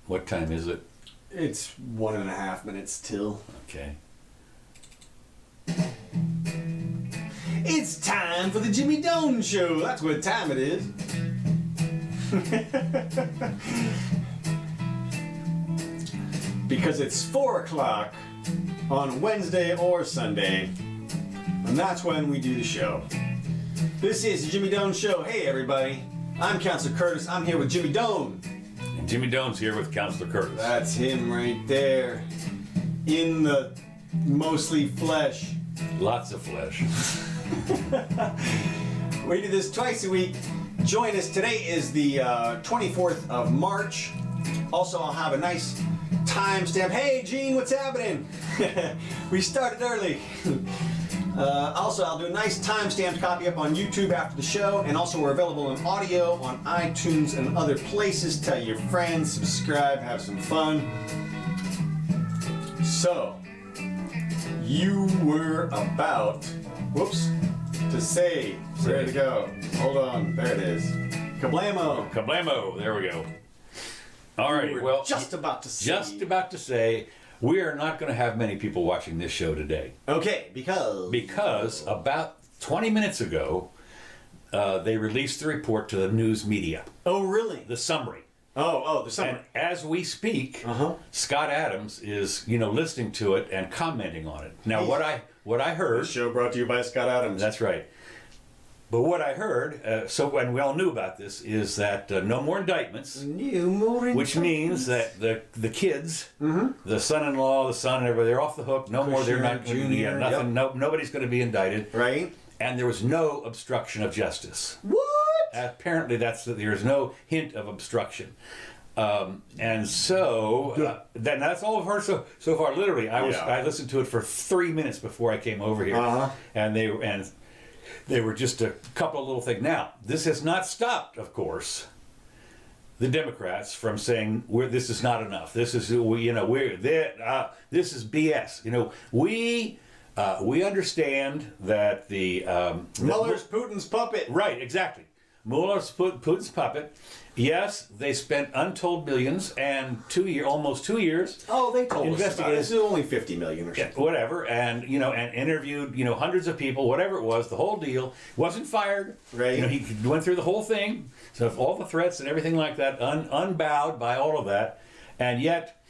What time is it? It's 1.5 minutes till. Okay. It's time for the Jimmy Doan Show. That's what time it is. Because it's 4 o'clock on Wednesday or Sunday, and that's when we do the show. This is the Jimmy Doan Show. Hey everybody, I'm Counselor Curtis. I'm here with Jimmy Doan. And Jimmy Doan's here with Counselor Curtis. That's him right there. In the mostly flesh. Lots of flesh. We do this twice a week. Join us. Today is the 24th of March. Also, I'll have a nice timestamp. Hey, Gene, what's happening? We started early. Also, I'll do a nice timestamped copy up on YouTube after the show, and also we're available in audio on iTunes and other places. Tell your friends, subscribe, have some fun. So, you were about, to say, where to go. Hold on, there it is. Kablamo. Kablamo, there we go. All right, well, just about to say, we are not going to have many people watching this show today. Okay, because about 20 minutes ago, they released the report to the news media. Oh, really? The summary. Oh, the summary. And as we speak, Scott Adams is, listening to it and commenting on it. Now, what I heard. The show brought to you by Scott Adams. That's right. But what I heard, and we all knew about this, is that no more indictments. Which means that the kids, the son-in-law, the son, and everybody, they're off the hook. No more. They're not. Junior, nothing. Yep. Nobody's going to be indicted. Right. And there was no obstruction of justice. What? Apparently, there's no hint of obstruction. And so that's all I've heard so far. Literally, I listened to it for 3 minutes before I came over here, and they were just a couple of little things. Now, this has not stopped, of course, the Democrats from saying this is not enough. This is this is BS. We understand that Mueller's Putin's puppet. Right, exactly. Mueller's Putin's puppet. Yes, they spent untold millions and almost 2 years. Oh, they told us about it. This is only $50 million or something. Whatever, and and interviewed hundreds of people, whatever it was, the whole deal. Wasn't fired. Right. He went through the whole thing. So all the threats and everything like that, unbowed by all of that, and yet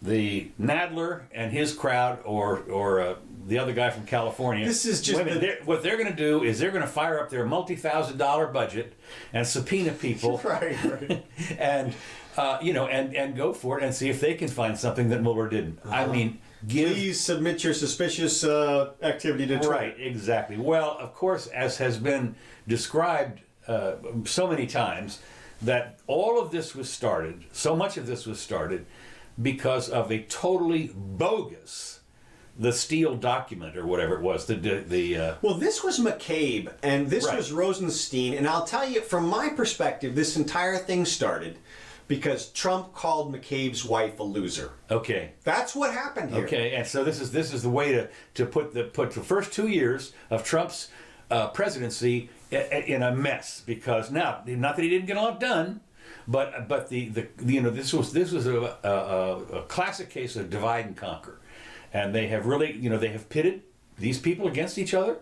the Nadler and his crowd, or the other guy from California. This is just what they're going to do is they're going to fire up their multi-$1,000 budget and subpoena people, right, and and go for it and see if they can find something that Mueller didn't. I mean, please submit your suspicious activity to Trump. Right, exactly. Well, of course, as has been described so many times, that all of this was started. So much of this was started because of a totally bogus, the Steele document or whatever it was. Well, this was McCabe and this was Rosenstein, and I'll tell you, from my perspective, this entire thing started because Trump called McCabe's wife a loser. Okay, that's what happened here. Okay, and so this is the way to put the first 2 years of Trump's presidency in a mess, because not that he didn't get a lot done. But this was a classic case of divide and conquer, and they have really they have pitted these people against each other.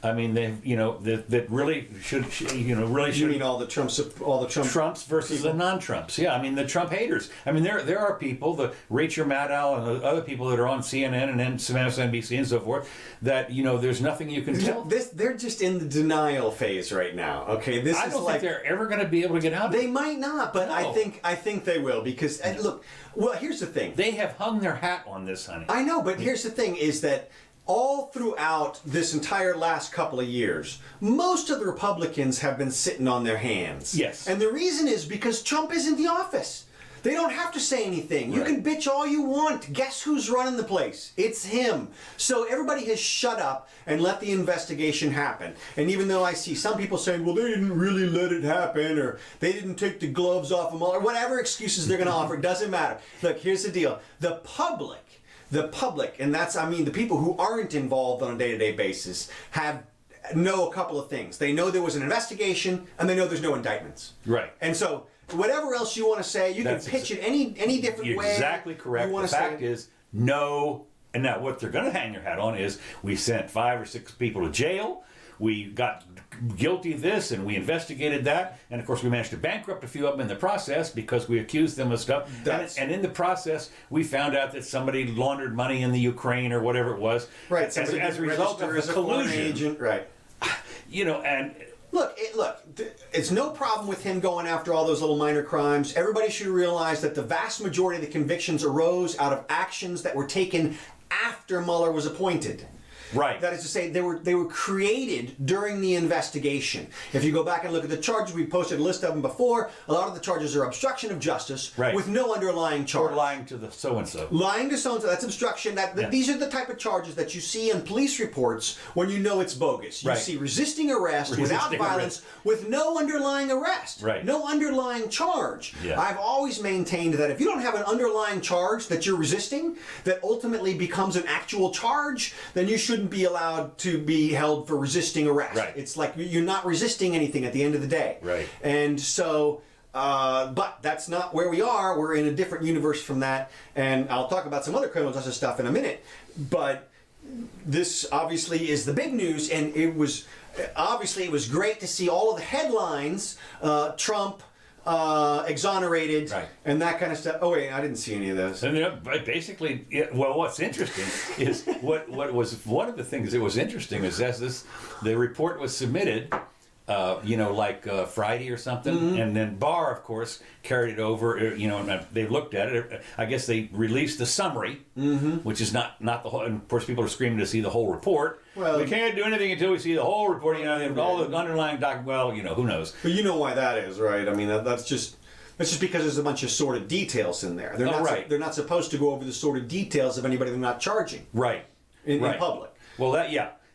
I mean, they've that really should really should. You mean all the Trumps Trumps versus people? The non-Trumps? Yeah, I mean the Trump haters. I mean there are people, the Rachel Maddow and the other people that are on CNN and MSNBC and so forth, that there's nothing you can tell. They're just in the denial phase right now. Okay, I don't think they're ever going to be able to get out of it. They might not, but no. I think they will, because look. Well, here's the thing. They have hung their hat on this, honey. I know, but here's the thing: is that all throughout this entire last couple of years, most of the Republicans have been sitting on their hands. Yes. And the reason is because Trump is in the office. They don't have to say anything. You can bitch all you want. Guess who's running the place? It's him. So everybody has shut up and let the investigation happen. And even though I see some people saying, well, they didn't really let it happen, or they didn't take the gloves off them, or whatever excuses they're going to offer, it doesn't matter. Look, here's the deal. The public, and that's, the people who aren't involved on a day-to-day basis know a couple of things. They know there was an investigation, and they know there's no indictments. Right. And so whatever else you want to say, you can pitch it any different way. Exactly correct. The fact is, no. And now what they're going to hang their hat on is we sent 5 or 6 people to jail. We got guilty of this and we investigated that. And of course we managed to bankrupt a few of them in the process because we accused them of stuff. And in the process we found out that somebody laundered money in the Ukraine or whatever it was. Right. As a result of a collusion. Agent. Right. You know, and... Look, it's no problem with him going after all those little minor crimes. Everybody should realize that the vast majority of the convictions arose out of actions that were taken after Mueller was appointed. Right. That is to say, they were created during the investigation. If you go back and look at the charges, we posted a list of them before. A lot of the charges are obstruction of justice with no underlying charge. Or lying to the so-and-so. Lying to so-and-so, that's obstruction. These are the type of charges that you see in police reports when you know it's bogus. You see resisting arrest without violence with no underlying arrest. Right. No underlying charge. Yeah. I've always maintained that if you don't have an underlying charge that you're resisting, that ultimately becomes an actual charge, then you shouldn't be allowed to be held for resisting arrest. Right. It's like you're not resisting anything at the end of the day. Right. And so, but that's not where we are. We're in a different universe from that. And I'll talk about some other criminal justice stuff in a minute. But this obviously is the big news. And it was great to see all of the headlines, Trump, exonerated, and that kind of stuff. Oh wait, I didn't see any of those. And basically, well, what's interesting is what was one of the things that was interesting is as the report was submitted, like Friday or something, and then Barr, of course, carried it over. And they looked at it. I guess they released the summary, which is not the whole. And of course, people are screaming to see the whole report. Well, we can't do anything until we see the whole report. All the underlying document. Well, who knows? But you know why that is, right? I mean, that's just because there's a bunch of sordid details in there. They're not supposed to go over the sordid details of anybody they're not charging. Right. In public. Well,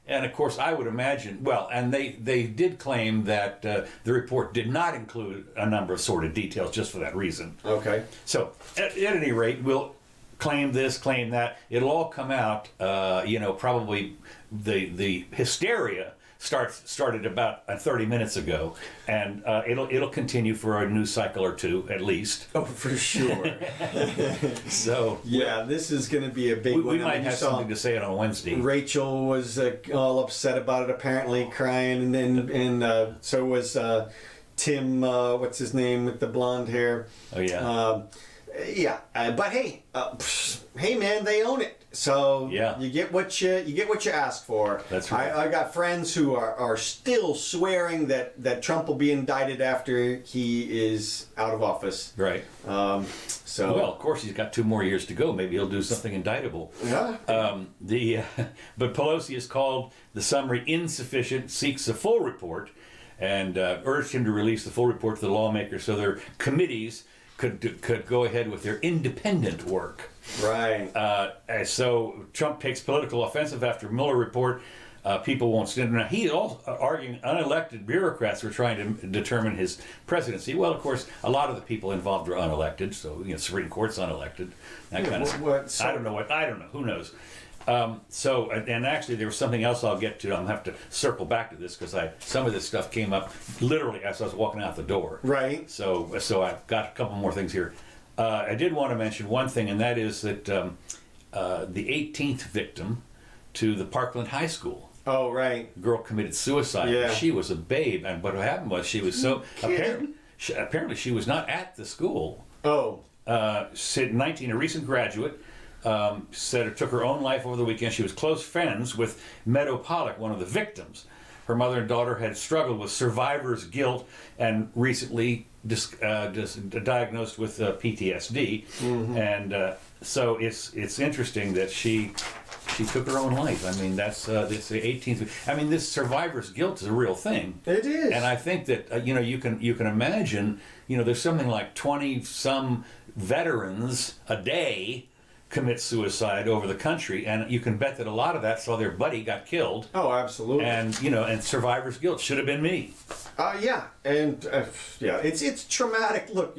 and of course, I would imagine, and they did claim that the report did not include a number of sordid details just for that reason. Okay. So, at any rate, we'll claim this, claim that. It'll all come out, probably the hysteria started about 30 minutes ago, and it'll continue for a news cycle or two at least. Oh, for sure. So this is going to be a big one. We might have something to say it on Wednesday. Rachel was all upset about it, apparently crying, and so was Tim. What's his name with the blonde hair? Oh yeah. But hey, man, they own it. So you get what you ask for. That's right. I got friends who are still swearing that Trump will be indicted after he is out of office. Right. Well, of course, he's got 2 more years to go. Maybe he'll do something indictable. Yeah. But Pelosi has called the summary insufficient, seeks a full report, and urged him to release the full report to the lawmakers so their committees could go ahead with their independent work. Right. So Trump takes political offensive after Mueller report. People won't stand. Now he's also arguing unelected bureaucrats were trying to determine his presidency. Well, of course, a lot of the people involved are unelected. So Supreme Court's unelected. That kind of stuff. I don't know. Who knows? And actually there was something else I'll get to. I'm going to have to circle back to this because some of this stuff came up literally as I was walking out the door. Right. So I've got a couple more things here. I did want to mention one thing, and that is that the 18th victim to the Parkland High School. Oh, right. Girl committed suicide. Yeah. She was a babe, and what happened was she was apparently she was not at the school. Oh. Said 19, a recent graduate. Said it took her own life over the weekend. She was close friends with Meadow Pollock, one of the victims. Her mother and daughter had struggled with survivor's guilt and recently diagnosed with PTSD. And so it's interesting that she took her own life. I mean, that's the 18th. I mean, this survivor's guilt is a real thing. It is. And I think that you can imagine. There's something like 20 some veterans a day commit suicide over the country, and you can bet that a lot of that saw their buddy got killed. Oh, absolutely. And and survivor's guilt should have been me. Yeah, and it's traumatic. Look,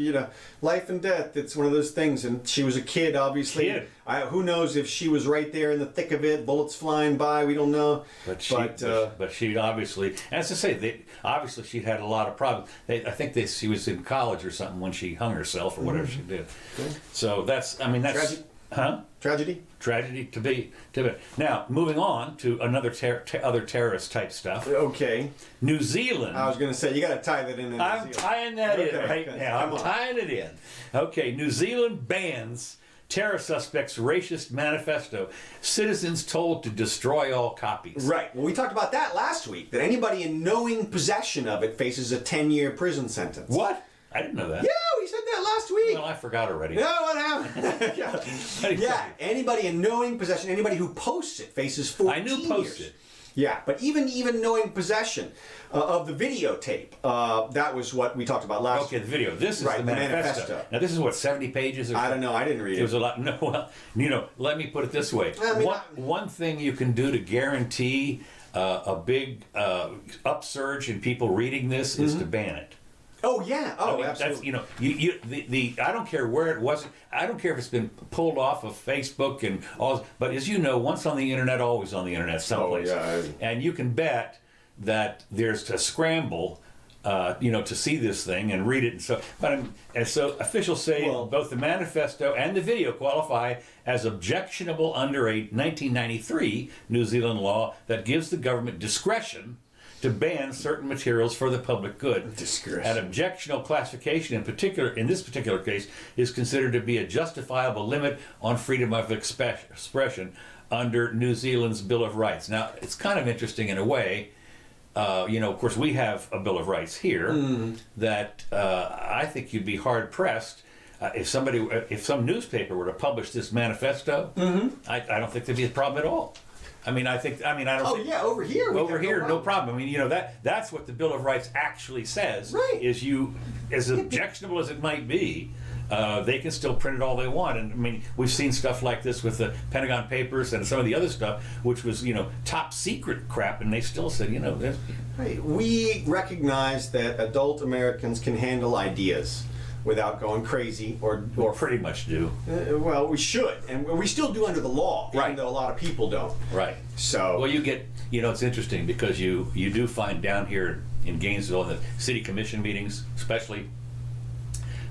life and death. It's one of those things. And she was a kid, obviously. Who knows if she was right there in the thick of it, bullets flying by. We don't know. But she obviously, as I say, obviously she'd had a lot of problems. I think she was in college or something when she hung herself or whatever she did. Okay. So that's Tragic. Huh? Tragedy to be. Now, moving on to another other terrorist type stuff. Okay. New Zealand. I was going to say, you got to tie that in. I'm tying that in right now. I'm tying it in. Okay, New Zealand bans terror suspects' racist manifesto. Citizens told to destroy all copies. Right. Well, we talked about that last week, that anybody in knowing possession of it faces a 10-year prison sentence. What? I didn't know that. Yeah, we said that last week. Well, I forgot already. No, what happened? Yeah, anybody in knowing possession, anybody who posts it faces 14 years. I knew post it. Yeah, but even knowing possession of the videotape, that was what we talked about last week. Okay, the video. This is the manifesto. Now, this is what, 70 pages? Or I don't know. I didn't read it. It was a lot. No, well, let me put it this way. One thing you can do to guarantee a big upsurge in people reading this is to ban it. Oh yeah! Oh, absolutely. That's, I don't care where it was. I don't care if it's been pulled off of Facebook and all. But as you know, once on the internet, always on the internet, someplace. Oh, yeah. And you can bet that there's a scramble, to see this thing and read it. And so officials say both the manifesto and the video qualify as objectionable under a 1993 New Zealand law that gives the government discretion to ban certain materials for the public good. An objectionable classification, in this particular case, is considered to be a justifiable limit on freedom of expression under New Zealand's Bill of Rights. Now, it's kind of interesting in a way. Of course, we have a Bill of Rights here that I think you'd be hard pressed if some newspaper were to publish this manifesto. I don't think there'd be a problem at all. I don't think. Over here. Over here, no problem. I mean, that's what the Bill of Rights actually says. Right. Is as objectionable as it might be, they can still print it all they want. And I mean, we've seen stuff like this with the Pentagon Papers and some of the other stuff, which was top secret crap, and they still said Right. We recognize that adult Americans can handle ideas without going crazy or pretty much do. Well, we should, and we still do under the law, even though a lot of people don't. Right. So you get, it's interesting because you do find down here in Gainesville in the city commission meetings, especially,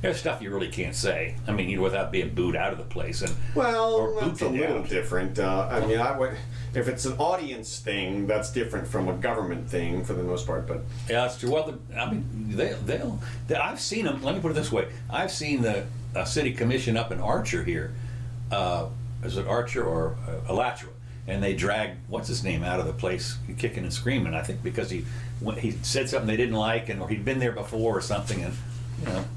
there's stuff you really can't say. I mean, without being booed out of the place that's a little different. If it's an audience thing, that's different from a government thing for the most part. But yeah, that's true. Well, I've seen them. Let me put it this way: I've seen the city commission up in Archer here. Is it Archer or Alachua? And they dragged what's his name out of the place, kicking and screaming. I think because he said something they didn't like, or he'd been there before or something, and.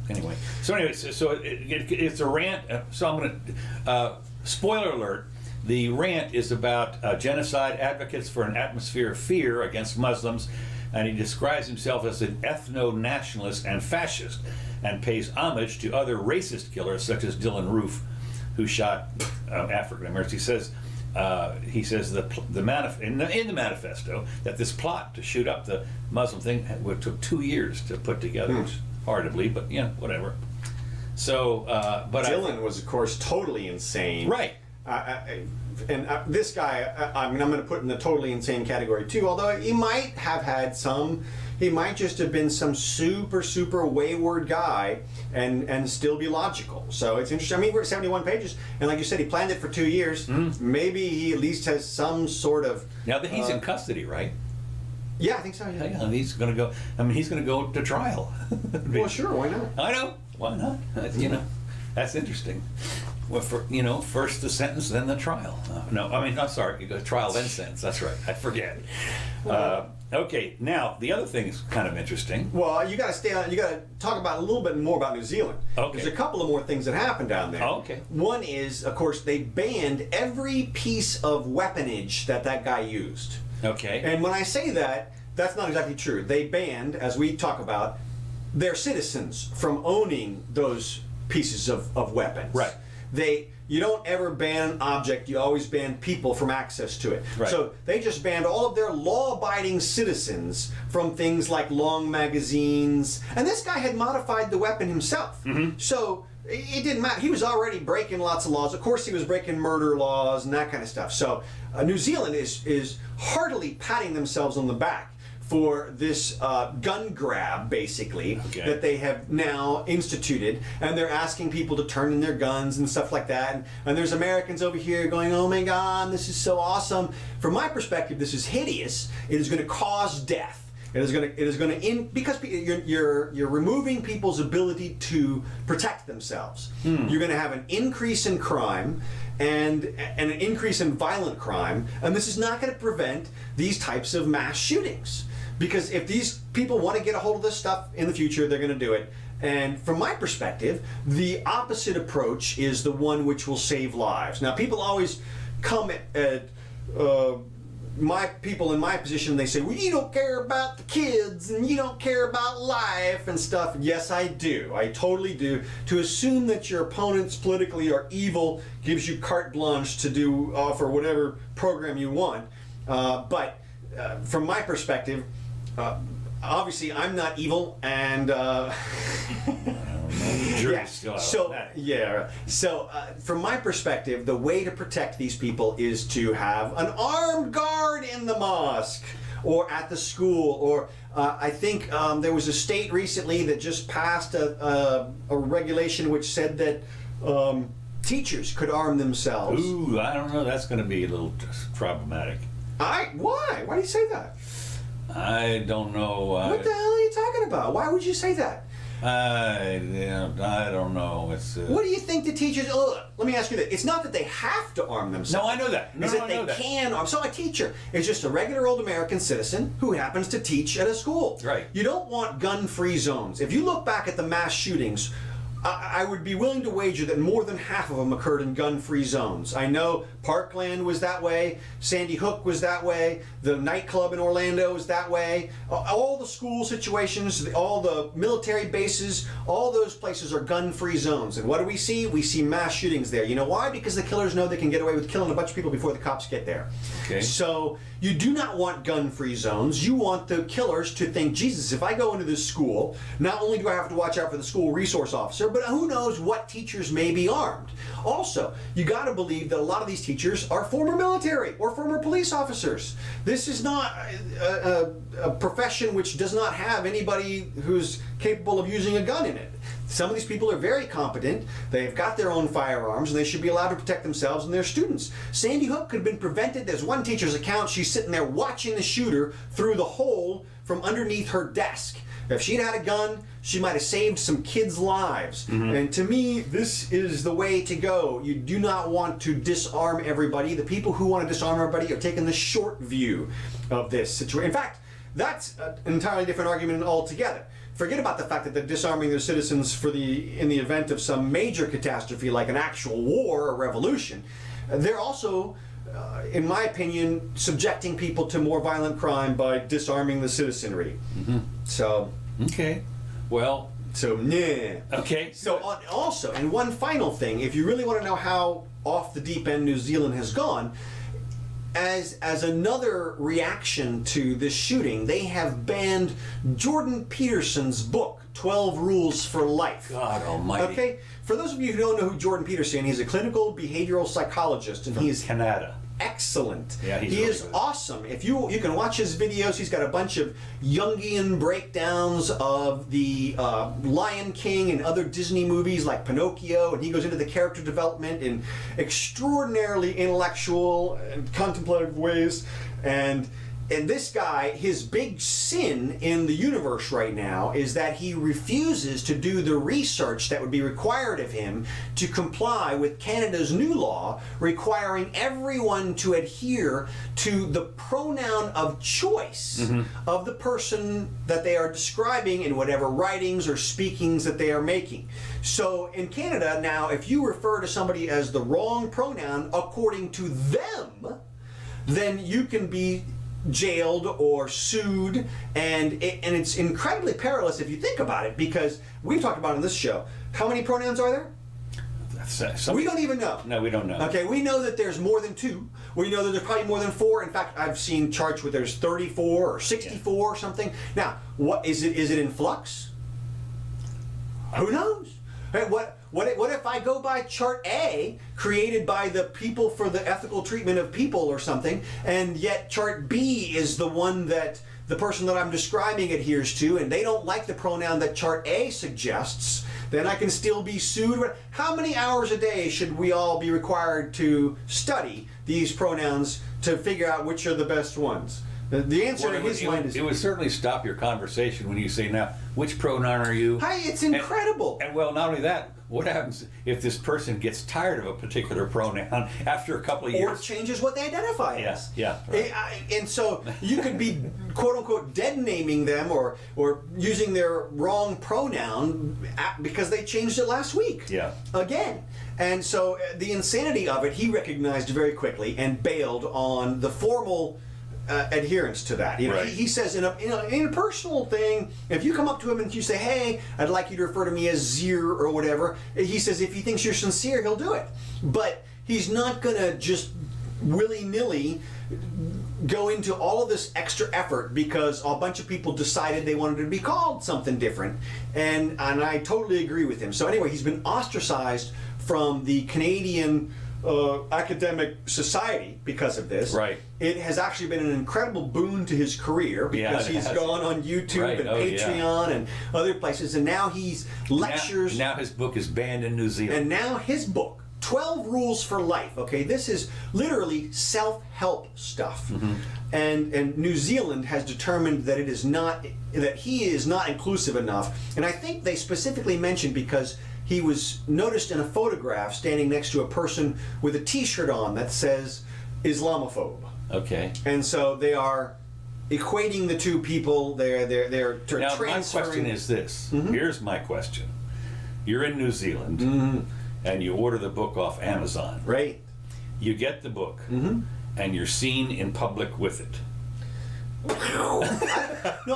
Anyway. So anyway, it's a rant. So I'm going to, spoiler alert, the rant is about genocide advocates for an atmosphere of fear against Muslims, and he describes himself as an ethno-nationalist and fascist, and pays homage to other racist killers such as Dylan Roof, who shot African Americans. He says in the manifesto that this plot to shoot up the Muslim thing took 2 years to put together. Hard to believe, but whatever. So, but Dylan was, of course, totally insane. Right. This guy, I'm going to put in the totally insane category too. Although he might have had he might just have been some super, super wayward guy and still be logical. So it's interesting. I mean, we're at 71 pages, and like you said, he planned it for 2 years. Maybe he at least has some sort of. Now that he's in custody, right? Yeah, I think so. Yeah, he's going to go. I mean, he's going to go to trial. Well, sure, why not? I know, why not? That's interesting. Well, first the sentence, then the trial. I'm sorry. You go trial, then sentence. That's right. I forget. Okay, now the other thing is kind of interesting. Well, you got to stay on. You got to talk about a little bit more about New Zealand. Okay. There's a couple of more things that happened down there. Oh, okay. One is, of course, they banned every piece of weaponage that guy used. Okay. And when I say that, that's not exactly true. They banned, as we talk about, their citizens from owning those pieces of weapons. Right. you don't ever ban an object, you always ban people from access to it. Right. So they just banned all of their law-abiding citizens from things like long magazines. And this guy had modified the weapon himself. So it didn't matter. He was already breaking lots of laws. Of course, he was breaking murder laws and that kind of stuff. So New Zealand is heartily patting themselves on the back for this gun grab, basically, that they have now instituted. And they're asking people to turn in their guns and stuff like that. And there's Americans over here going, oh my God, this is so awesome. From my perspective, this is hideous. It is going to cause death. It is going to because you're removing people's ability to protect themselves. You're going to have an increase in crime and an increase in violent crime, and this is not going to prevent these types of mass shootings. Because if these people want to get a hold of this stuff in the future, they're going to do it. And from my perspective, the opposite approach is the one which will save lives. Now, people always come at my people in my position, they say, well, you don't care about the kids and you don't care about life and stuff. Yes, I do. I totally do. To assume that your opponents politically are evil gives you carte blanche to do for whatever program you want. But from my perspective, obviously I'm not evil, and So from my perspective, the way to protect these people is to have an armed guard in the mosque or at the school, or I think there was a state recently that just passed a regulation which said that teachers could arm themselves. Ooh, I don't know. That's going to be a little problematic. Why? Why do you say that? I don't know. What the hell are you talking about? Why would you say that? I don't know. It's. What do you think the teachers? Let me ask you this: it's not that they have to arm themselves. No, I know that. It's that they can arm. So a teacher is just a regular old American citizen who happens to teach at a school. Right. You don't want gun-free zones. If you look back at the mass shootings, I would be willing to wager that more than half of them occurred in gun-free zones. I know Parkland was that way, Sandy Hook was that way, the nightclub in Orlando was that way. All the school situations, all the military bases, all those places are gun-free zones. And what do we see? We see mass shootings there. You know why? Because the killers know they can get away with killing a bunch of people before the cops get there. Okay. So you do not want gun-free zones. You want the killers to think, Jesus, if I go into this school, not only do I have to watch out for the school resource officer, but who knows what teachers may be armed. Also, you got to believe that a lot of these teachers are former military or former police officers. This is not a profession which does not have anybody who's capable of using a gun in it. Some of these people are very competent. They've got their own firearms, and they should be allowed to protect themselves and their students. Sandy Hook could have been prevented. There's one teacher's account. She's sitting there watching the shooter through the hole from underneath her desk. If she'd had a gun, she might have saved some kids' lives. And to me, this is the way to go. You do not want to disarm everybody. The people who want to disarm everybody are taking the short view of this situation. In fact, that's an entirely different argument altogether. Forget about the fact that they're disarming their citizens in the event of some major catastrophe like an actual war or revolution. They're also, in my opinion, subjecting people to more violent crime by disarming the citizenry. So. Okay. Well. So, yeah. Okay. So, also, and one final thing, if you really want to know how off the deep end New Zealand has gone, as another reaction to this shooting, they have banned Jordan Peterson's book, 12 Rules for Life. God almighty. Okay? For those of you who don't know who Jordan Peterson is, he's a clinical behavioral psychologist, and he is Canada. Excellent. Yeah, he really is good. Awesome. If you can watch his videos, he's got a bunch of Jungian breakdowns of the Lion King and other Disney movies like Pinocchio, and he goes into the character development in extraordinarily intellectual and contemplative ways. And this guy, his big sin in the universe right now is that he refuses to do the research that would be required of him to comply with Canada's new law requiring everyone to adhere to the pronoun of choice of the person that they are describing in whatever writings or speakings that they are making. So in Canada now, if you refer to somebody as the wrong pronoun according to them, then you can be jailed or sued, and it's incredibly perilous if you think about it, because we've talked about on this show, how many pronouns are there? We don't even know. No, we don't know. Okay, we know that there's more than 2. We know that there's probably more than 4. In fact, I've seen charts where there's 34 or 64 or something. Now, what is it? Is it in flux? Who knows? Hey, what if I go by chart A, created by the People for the Ethical Treatment of People or something, and yet chart B is the one that the person that I'm describing adheres to, and they don't like the pronoun that chart A suggests, then I can still be sued. How many hours a day should we all be required to study these pronouns to figure out which are the best ones? The answer in his mind is... It would certainly stop your conversation when you say, now, which pronoun are you? Hey, it's incredible. And well, not only that, what happens if this person gets tired of a particular pronoun after a couple of years? Or changes what they identify as. Yeah. Right. And so you could be, quote unquote, dead naming them or using their wrong pronoun because they changed it last week. Yeah. Again. And so the insanity of it, he recognized very quickly and bailed on the formal adherence to that. Right. He says in a personal thing, if you come up to him and you say, "Hey, I'd like you to refer to me as Zier or whatever," he says if he thinks you're sincere, he'll do it. But he's not gonna just willy-nilly go into all of this extra effort because a bunch of people decided they wanted to be called something different. And I totally agree with him. So anyway, he's been ostracized from the Canadian academic society because of this. Right. It has actually been an incredible boon to his career because he's gone on YouTube and Patreon and other places, and now he's lectures. Now his book is banned in New Zealand. And now his book, 12 Rules for Life. Okay, this is literally self-help stuff. Mm-hmm. And New Zealand has determined that he is not inclusive enough. And I think they specifically mentioned because he was noticed in a photograph standing next to a person with a T-shirt on that says Islamophobe. Okay. And so they are equating the two people. They're now, transferring. my question is this. Mm-hmm. Here's my question. You're in New Zealand, and you order the book off Amazon. Right. You get the book, and you're seen in public with it. No,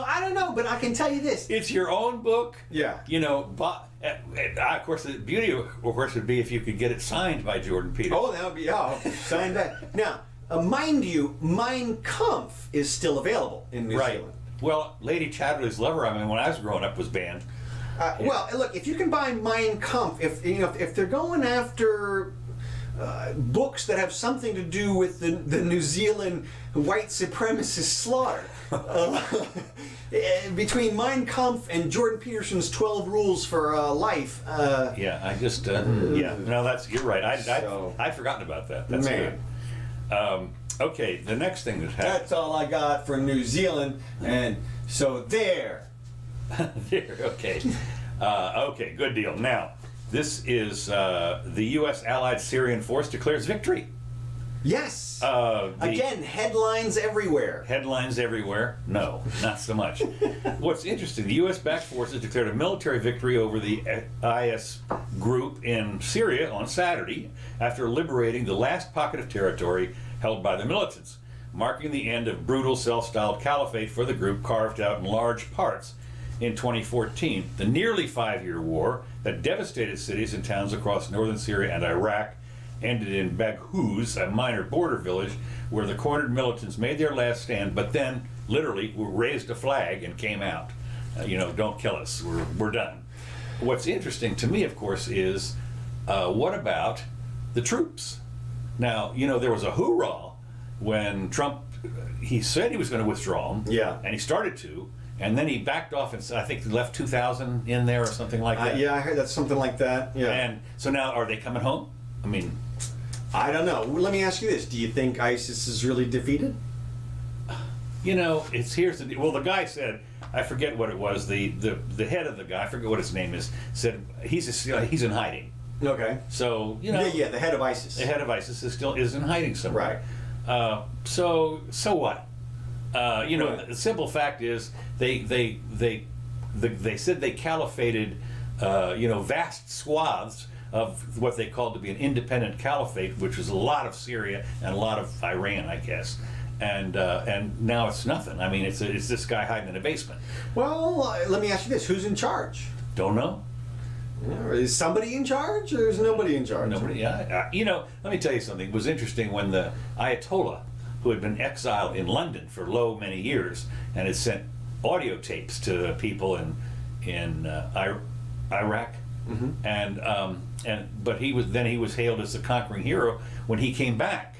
I don't know, but I can tell you this. It's your own book. Yeah. You know, but of course, the beauty, of course, would be if you could get it signed by Jordan Peterson. Oh, that would be signed back. Now, mind you, Mein Kampf is still available in New Zealand. Well, Lady Chatterley's Lover, I mean, when I was growing up, was banned. Well, look, if you can buy Mein Kampf, if they're going after books that have something to do with the New Zealand white supremacist slaughter, between Mein Kampf and Jordan Peterson's 12 Rules for Life. I just no, you're right. I'd forgotten about that. That's man. Good. Okay, the next thing that happened. That's all I got for New Zealand, and so there. Okay. Okay, good deal. Now, this is the U.S. allied Syrian force declares victory. Yes. Again, headlines everywhere. Headlines everywhere? No, not so much. What's interesting, the U.S.-backed forces declared a military victory over the IS group in Syria on Saturday after liberating the last pocket of territory held by the militants, marking the end of brutal self-styled caliphate for the group carved out in large parts in 2014. The nearly 5-year war that devastated cities and towns across northern Syria and Iraq ended in Baghouz, a minor border village where the cornered militants made their last stand, but then literally raised a flag and came out. Don't kill us, we're done. What's interesting to me, of course, is what about the troops? Now, there was a hoorah when Trump, he said he was going to withdraw them, and he started to, and then he backed off and I think he left 2,000 in there or something like that. Yeah, I heard that's something like that. Yeah. And so now, are they coming home? I mean, I don't know. Let me ask you this: do you think ISIS is really defeated? Here's the deal. Well, the guy said, I forget what it was. The head of the guy, I forget what his name is, said he's in hiding. Okay. So the head of ISIS. The head of ISIS is in hiding somewhere. Right. So what? Right. The simple fact is they said they califated vast swaths of what they called to be an independent caliphate, which was a lot of Syria and a lot of Iran, I guess. And now it's nothing. I mean, it's this guy hiding in a basement. Well, let me ask you this: who's in charge? Don't know. Is somebody in charge, or is nobody in charge? Nobody. Yeah. Let me tell you something. It was interesting when the Ayatollah, who had been exiled in London for many years, and had sent audio tapes to people in Iraq, but he was hailed as the conquering hero when he came back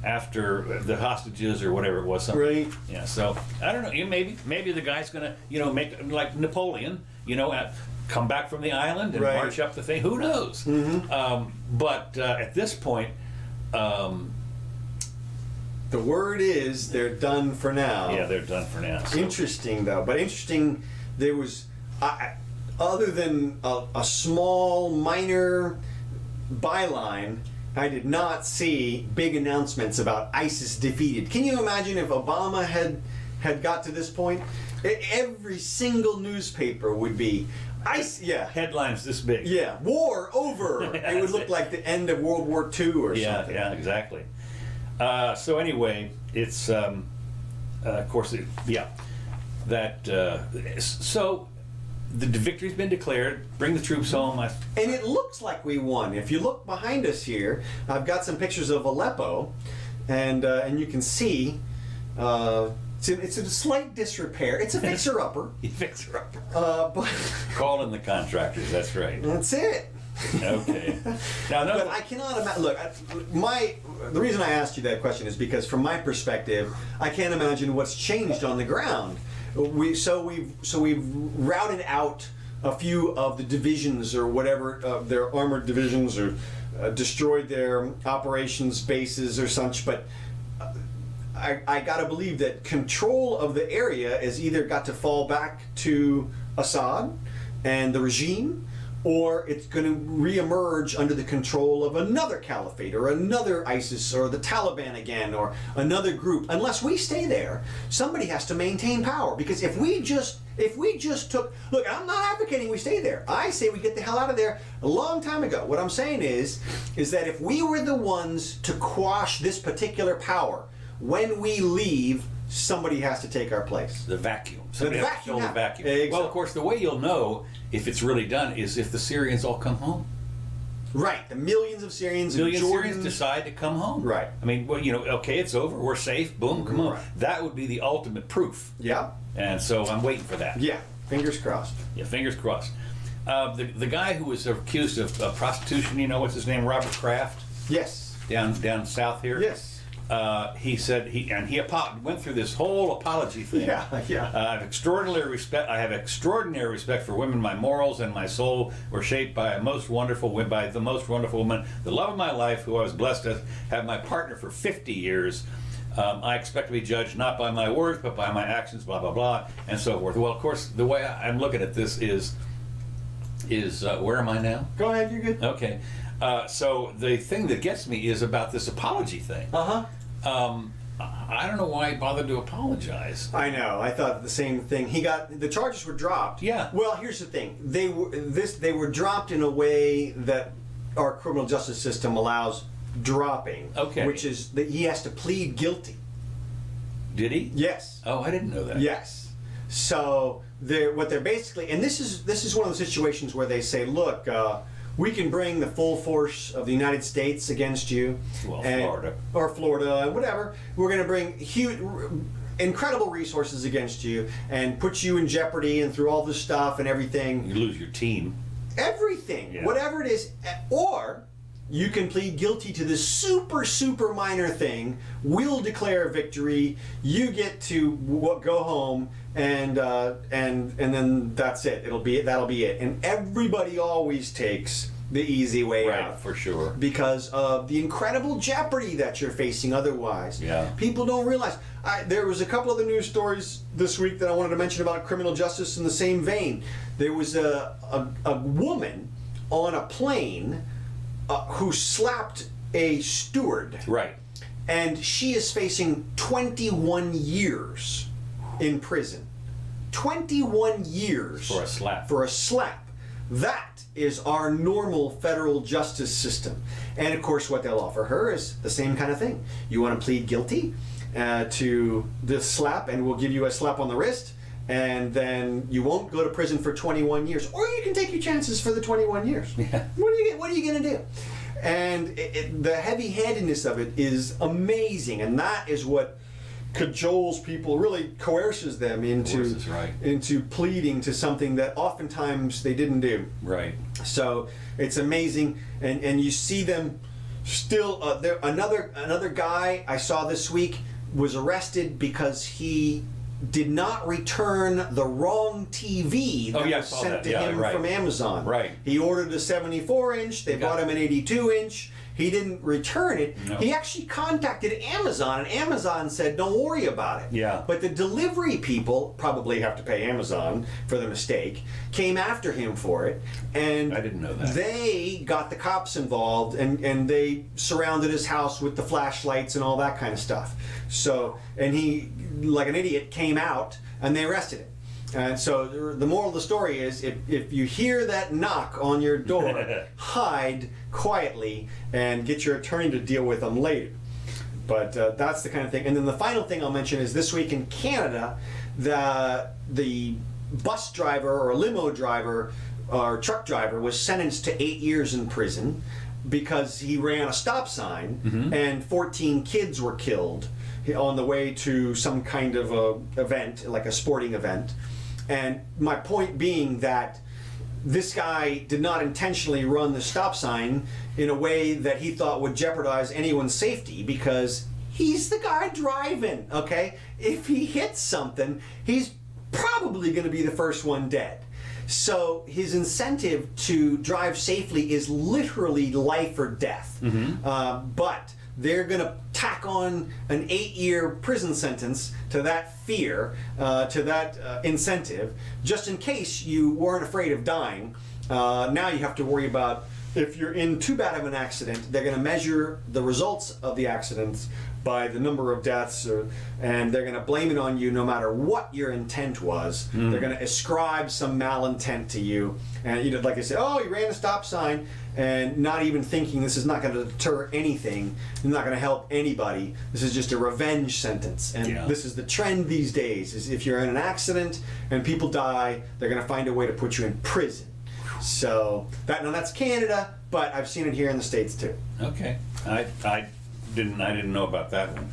after the hostages or whatever it was. Right. Yeah. So I don't know. Maybe the guy's gonna make like Napoleon. Come back from the island and march up the thing. Who knows? But at this point, the word is they're done for now. Yeah, they're done for now. So. Interesting, though. But interesting, there was, other than a small, minor byline, I did not see big announcements about ISIS defeated. Can you imagine if Obama had got to this point? Every single newspaper would be headlines this big. Yeah, war over. It would look like the end of World War II or something. Yeah, exactly. So anyway, it's of course, so the victory's been declared. Bring the troops home. And it looks like we won. If you look behind us here, I've got some pictures of Aleppo, and you can see. It's a slight disrepair. It's a fixer-upper. Fixer-upper. But call in the contractors. That's right. That's it. Okay. But I cannot imagine. Look, the reason I asked you that question is because, from my perspective, I can't imagine what's changed on the ground. We've routed out a few of the divisions or whatever, their armored divisions, or destroyed their operations bases or such, but. I gotta believe that control of the area has either got to fall back to Assad and the regime, or it's going to reemerge under the control of another caliphate or another ISIS or the Taliban again or another group. Unless we stay there, somebody has to maintain power. Because if we just took, look, I'm not advocating we stay there. I say we get the hell out of there a long time ago. What I'm saying is that if we were the ones to quash this particular power, when we leave, somebody has to take our place. The vacuum. Somebody has to fill the vacuum. Exactly. Well, of course, the way you'll know if it's really done is if the Syrians all come home. Right. The millions of Syrians. Syrians decide to come home. Right. I mean, okay, it's over. We're safe. Boom, come on. That would be the ultimate proof. Yeah. And so I'm waiting for that. Yeah. Fingers crossed. Yeah, fingers crossed. The guy who was accused of prostitution, what's his name? Robert Kraft? Yes. Down south here? Yes. He said he went through this whole apology thing. Yeah. I have extraordinary respect for women. My morals and my soul were shaped by the most wonderful woman, the love of my life, who I was blessed to have my partner for 50 years. I expect to be judged not by my words, but by my actions. Blah blah blah, and so forth. Well, of course, the way I'm looking at this is where am I now? Go ahead. You're good. Okay. So the thing that gets me is about this apology thing. I don't know why he bothered to apologize. I know. I thought the same thing. The charges were dropped. Yeah. Well, here's the thing. They were dropped in a way that our criminal justice system allows dropping. Okay. Which is that he has to plead guilty. Did he? Yes. Oh, I didn't know that. Yes. So what they're basically, and this is one of the situations where they say, look. We can bring the full force of the United States against you. Well, Florida, and whatever. We're going to bring huge, incredible resources against you and put you in jeopardy and through all this stuff and everything. You lose your team. Everything, whatever it is. Or you can plead guilty to this super, super minor thing. We'll declare victory. You get to go home. And then that's it. That'll be it. And everybody always takes the easy way out. Right, for sure. Because of the incredible jeopardy that you're facing otherwise. Yeah. People don't realize. There was a couple other news stories this week that I wanted to mention about criminal justice in the same vein. There was a woman on a plane who slapped a steward. Right. And she is facing 21 years in prison. 21 years for a slap. For a slap. That is our normal federal justice system. And of course what they'll offer her is the same kind of thing. You want to plead guilty to this slap and we'll give you a slap on the wrist and then you won't go to prison for 21 years, or you can take your chances for the 21 years. Yeah. What are you going to do? And the heavy-handedness of it is amazing, and that is what cajoles people, really coerces them into pleading to something that oftentimes they didn't do. Right. So it's amazing, and you see them still. Another guy I saw this week was arrested because he did not return the wrong TV that was sent to him from Amazon. Right. He ordered a 74-inch. They bought him an 82-inch. He didn't return it. No. He actually contacted Amazon, and Amazon said, "Don't worry about it." Yeah. But the delivery people, probably have to pay Amazon for the mistake, came after him for it, and I didn't know that. They got the cops involved, and they surrounded his house with the flashlights and all that kind of stuff. So, and he, like an idiot, came out, and they arrested him. And so the moral of the story is, if you hear that knock on your door, hide quietly and get your attorney to deal with them later. But that's the kind of thing. And then the final thing I'll mention is this week in Canada, the bus driver or limo driver or truck driver was sentenced to 8 years in prison because he ran a stop sign and 14 kids were killed on the way to some kind of a event, like a sporting event. And my point being that this guy did not intentionally run the stop sign in a way that he thought would jeopardize anyone's safety, because he's the guy driving, okay? If he hits something, he's probably going to be the first one dead. So his incentive to drive safely is literally life or death. But they're going to tack on an 8-year prison sentence to that fear, to that incentive, just in case you weren't afraid of dying. Now you have to worry about, if you're in too bad of an accident, they're going to measure the results of the accidents by the number of deaths, and they're going to blame it on you no matter what your intent was. They're going to ascribe some malintent to you. And, you know, like I said, oh, you ran a stop sign, and not even thinking this is not going to deter anything, it's not going to help anybody. This is just a revenge sentence. And this is the trend these days, is if you're in an accident and people die, they're going to find a way to put you in prison. So that's Canada, but I've seen it here in the States too. Okay. I didn't know about that one.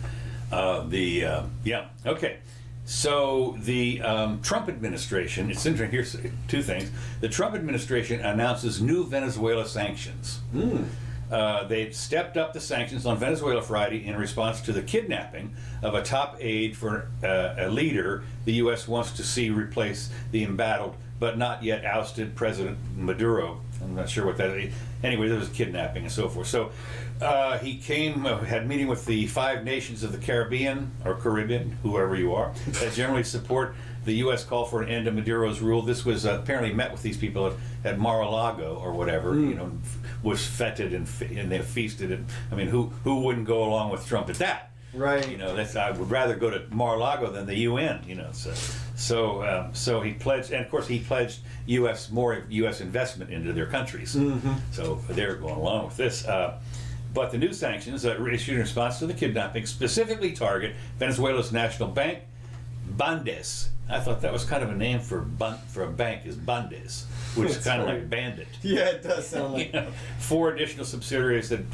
Okay. So the Trump administration, it's interesting, here's two things. The Trump administration announces new Venezuela sanctions. They stepped up the sanctions on Venezuela Friday in response to the kidnapping of a top aide for a leader the U.S. wants to see replace the embattled but not yet ousted President Maduro. I'm not sure what that is. Anyway, there was kidnapping and so forth. So he came, had a meeting with the 5 nations of the Caribbean, or Caribbean, whoever you are, that generally support the U.S. call for an end to Maduro's rule. This was apparently met with these people at Mar-a-Lago or whatever, you know, was feted and they feasted. And I mean, who wouldn't go along with Trump at that? Right. You know, I would rather go to Mar-a-Lago than the UN. You know, so he pledged, and of course he pledged more U.S. investment into their countries. So they're going along with this. But the new sanctions issued in response to the kidnapping specifically target Venezuela's national bank, Bandes. I thought that was kind of a name for a bank, is Bandes, which is kind of like bandit. Yeah, it does sound like. 4 additional subsidiaries that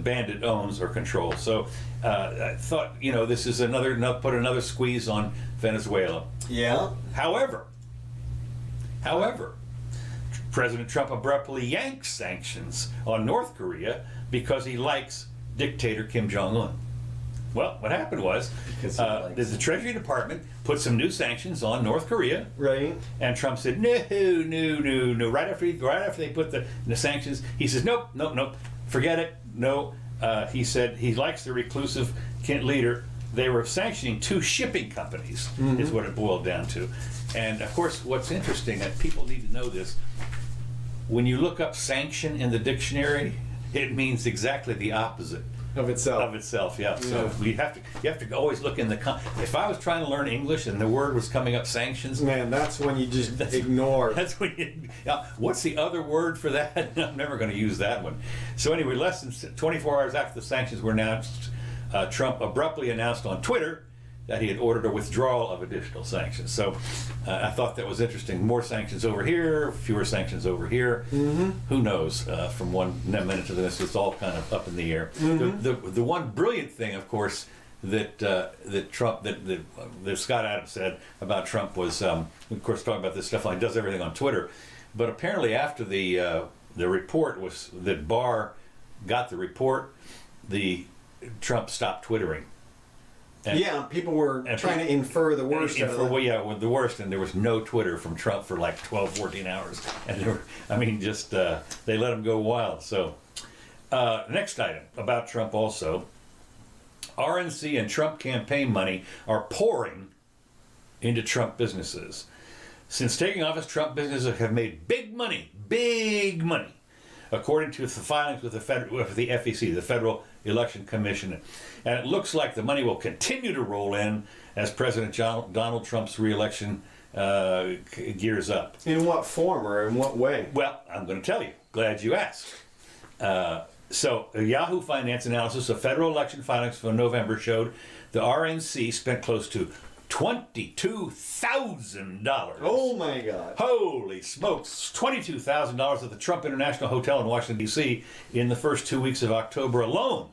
Bandit owns or controls. So I thought, this is put another squeeze on Venezuela. Yeah. However, President Trump abruptly yanked sanctions on North Korea because he likes dictator Kim Jong-un. Well, what happened was the Treasury Department put some new sanctions on North Korea. Right. And Trump said, no. Right after they put the sanctions, he says, nope, forget it, no. He said he likes the reclusive leader. They were sanctioning 2 shipping companies, is what it boiled down to. And of course, what's interesting, and people need to know this, when you look up sanction in the dictionary, it means exactly the opposite. Of itself, yeah. So you have to always look in the. If I was trying to learn English and the word was coming up, sanctions. Man, that's when you just ignore. That's when you. What's the other word for that? I'm never going to use that one. So anyway, less than 24 hours after the sanctions were announced, Trump abruptly announced on Twitter that he had ordered a withdrawal of additional sanctions. So I thought that was interesting. More sanctions over here, fewer sanctions over here. Mm-hmm. Who knows? From one minute to the next, it's all kind of up in the air. Mm-hmm. The one brilliant thing, of course, that Trump, that Scott Adams said about Trump was, of course, talking about this stuff like does everything on Twitter, but apparently after the report was that Barr got the report, Trump stopped twittering. And people were trying to infer the worst. The worst, and there was no Twitter from Trump for like 12, 14 hours, and they let him go wild. So, next item about Trump also. RNC and Trump campaign money are pouring into Trump businesses. Since taking office, Trump businesses have made big money, according to the filings with the FEC, the Federal Election Commission. And it looks like the money will continue to roll in as President Donald Trump's re-election gears up. In what form or in what way? Well, I'm going to tell you. Glad you asked. So, a Yahoo Finance analysis of federal election filings for November showed the RNC spent close to $22,000. Oh my God. Holy smokes. $22,000 at the Trump International Hotel in Washington, D.C. in the first 2 weeks of October alone,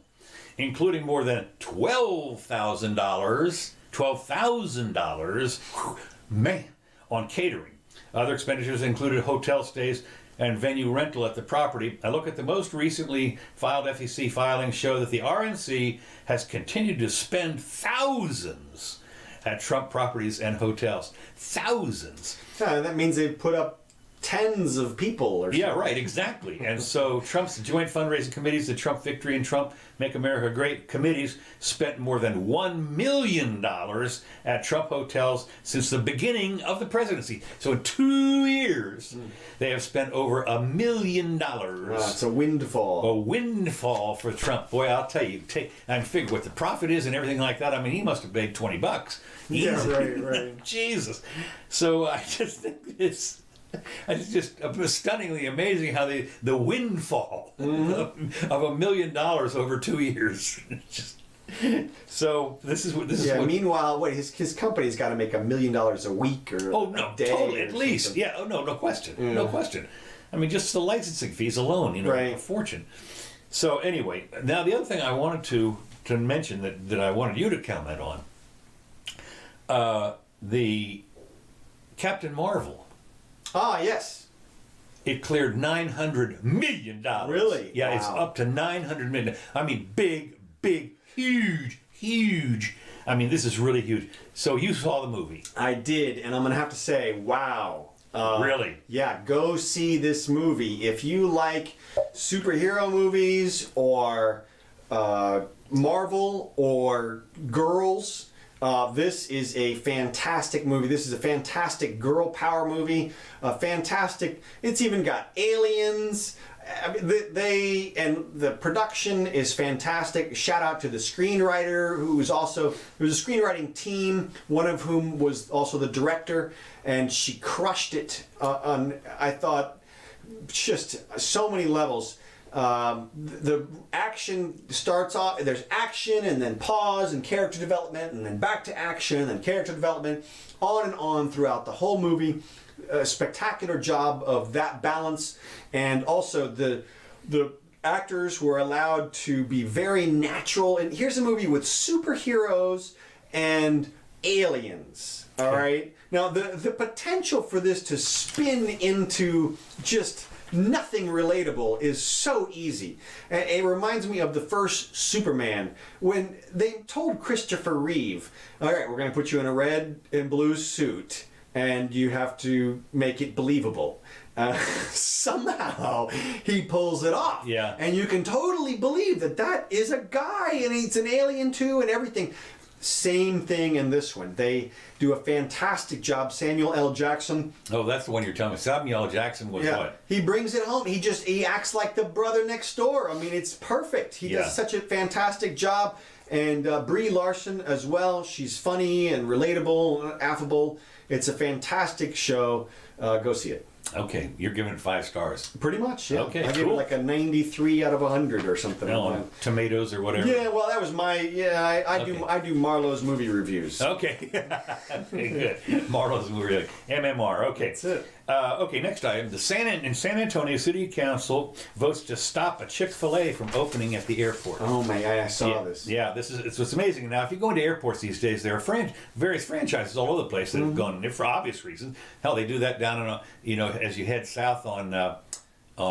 including more than $12,000, man, on catering. Other expenditures included hotel stays and venue rental at the property. I look at the most recently filed FEC filings show that the RNC has continued to spend thousands at Trump properties and hotels. Thousands. Yeah, that means they've put up tens of people or something. Yeah, right, exactly. And so Trump's joint fundraising committees, the Trump Victory and Trump Make America Great committees, spent more than $1 million at Trump hotels since the beginning of the presidency. So in 2 years, they have spent over $1 million. It's a windfall. A windfall for Trump. Boy, I'll tell you, I figure what the profit is and everything like that. I mean, he must have made $20. Yeah, right. Jesus. So I just think it's just stunningly amazing how the windfall of $1 million over 2 years. So this is what. Meanwhile, his company's got to make $1 million a week or a day, totally, at least. Something. Yeah. Oh no question. Yeah. No question. I mean, just the licensing fees alone, right. A fortune. So anyway, now the other thing I wanted to mention that I wanted you to comment on, the Captain Marvel. Ah, yes. It cleared $900 million. Really? Yeah, wow. It's up to $900 million. I mean, big, huge. I mean, this is really huge. So you saw the movie. I did, and I'm going to have to say, wow. Really? Yeah, go see this movie. If you like superhero movies or Marvel or girls, this is a fantastic movie. This is a fantastic girl power movie. It's even got aliens. I mean, the production is fantastic. Shout out to the screenwriter there was a screenwriting team, one of whom was also the director, and she crushed it I thought, just so many levels. The action starts off, there's action and then pause and character development and then back to action and then character development, on and on throughout the whole movie. A spectacular job of that balance, and also the actors were allowed to be very natural. And here's a movie with superheroes and aliens. All right. Now the potential for this to spin into just nothing relatable is so easy. It reminds me of the first Superman, when they told Christopher Reeve, all right, we're going to put you in a red and blue suit and you have to make it believable. Somehow he pulls it off. Yeah. And you can totally believe that is a guy and he's an alien too and everything. Same thing in this one. They do a fantastic job. Samuel L. Jackson. Oh, that's the one you're telling me. Samuel L. Jackson was what? He brings it home. He acts like the brother next door. I mean, it's perfect. He does such a fantastic job. And Brie Larson as well. She's funny and relatable, affable. It's a fantastic show. Go see it. Okay, you're giving it 5 stars. Pretty much, yeah. Okay, I give it cool. like a 93 out of 100 or something. No, like on that. tomatoes or whatever. Yeah, well, that was my I do Marlowe's movie reviews. Okay. Okay, good. Marlo's movie, like MMR. Okay. That's it. Okay, next item. In San Antonio City Council votes to stop a Chick-fil-A from opening at the airport. Oh my God, I saw this. Yeah, it's amazing. Now, if you go into airports these days, there are various franchises all over the place that have gone in there for obvious reasons. Hell, they do that down on as you head south on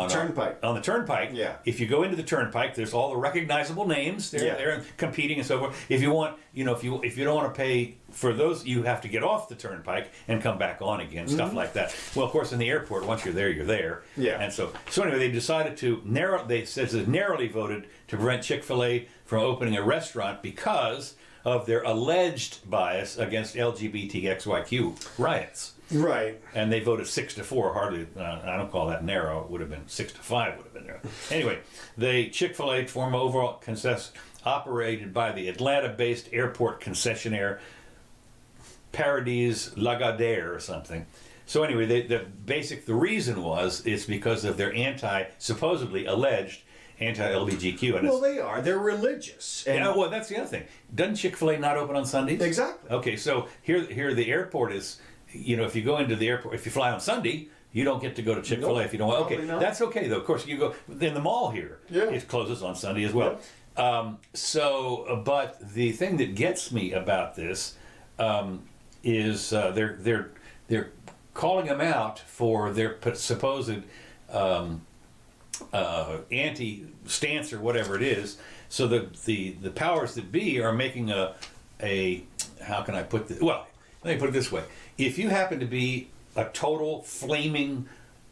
Turnpike. On the Turnpike. Yeah. If you go into the Turnpike, there's all the recognizable names. They're competing and so forth. If you want, if you don't want to pay for those, you have to get off the Turnpike and come back on again. Stuff like that. Well, of course, in the airport, once you're there, you're there. Yeah. And so anyway, they decided to narrowly voted to prevent Chick-fil-A from opening a restaurant because of their alleged bias against LGBTQIQ riots. Right. And they voted 6-4. Hardly, I don't call that narrow. It would have been 6-5. Would have been narrow. Anyway, the Chick-fil-A former overall operated by the Atlanta-based airport concessionaire Paradise Lagardère or something. So anyway, the reason it's because of their supposedly alleged anti-LGBTQ. And well, they are. They're religious. And yeah, well, that's the other thing. Doesn't Chick-fil-A not open on Sundays? Exactly. Okay, so here the airport is. If you go into the airport, if you fly on Sunday, you don't get to go to Chick-fil-A if you don't. Okay, that's okay though. Of course, you go in the mall here. Yeah. It closes on Sunday as well. Yeah. But the thing that gets me about this is they're calling them out for their supposed anti-stance or whatever it is. So the powers that be are making a how can I put this? Well, let me put it this way. If you happen to be a total flaming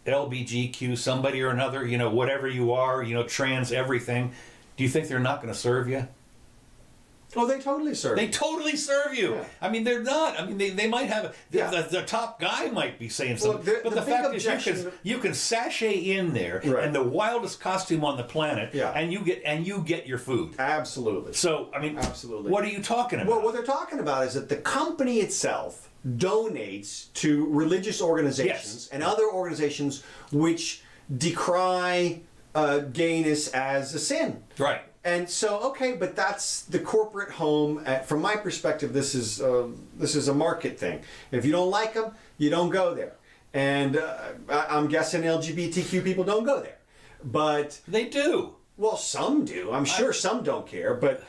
LBGQ somebody or another, whatever you are, trans everything, do you think they're not going to serve you? Oh, they totally serve you. They totally serve you. Yeah. I mean, they're not. I mean, they might have, the top guy might be saying something, but the fact is you can sashay in there in the wildest costume on the planet, and you get your food. Absolutely. So, I mean, absolutely. What are you talking about? Well, what they're talking about is that the company itself donates to religious organizations and other organizations which decry gayness as a sin. Right. And so, okay, but that's the corporate home. From my perspective, this is a market thing. If you don't like them, you don't go there. And I'm guessing LGBTQ people don't go there. But they do. Well, some do. I'm sure some don't care, but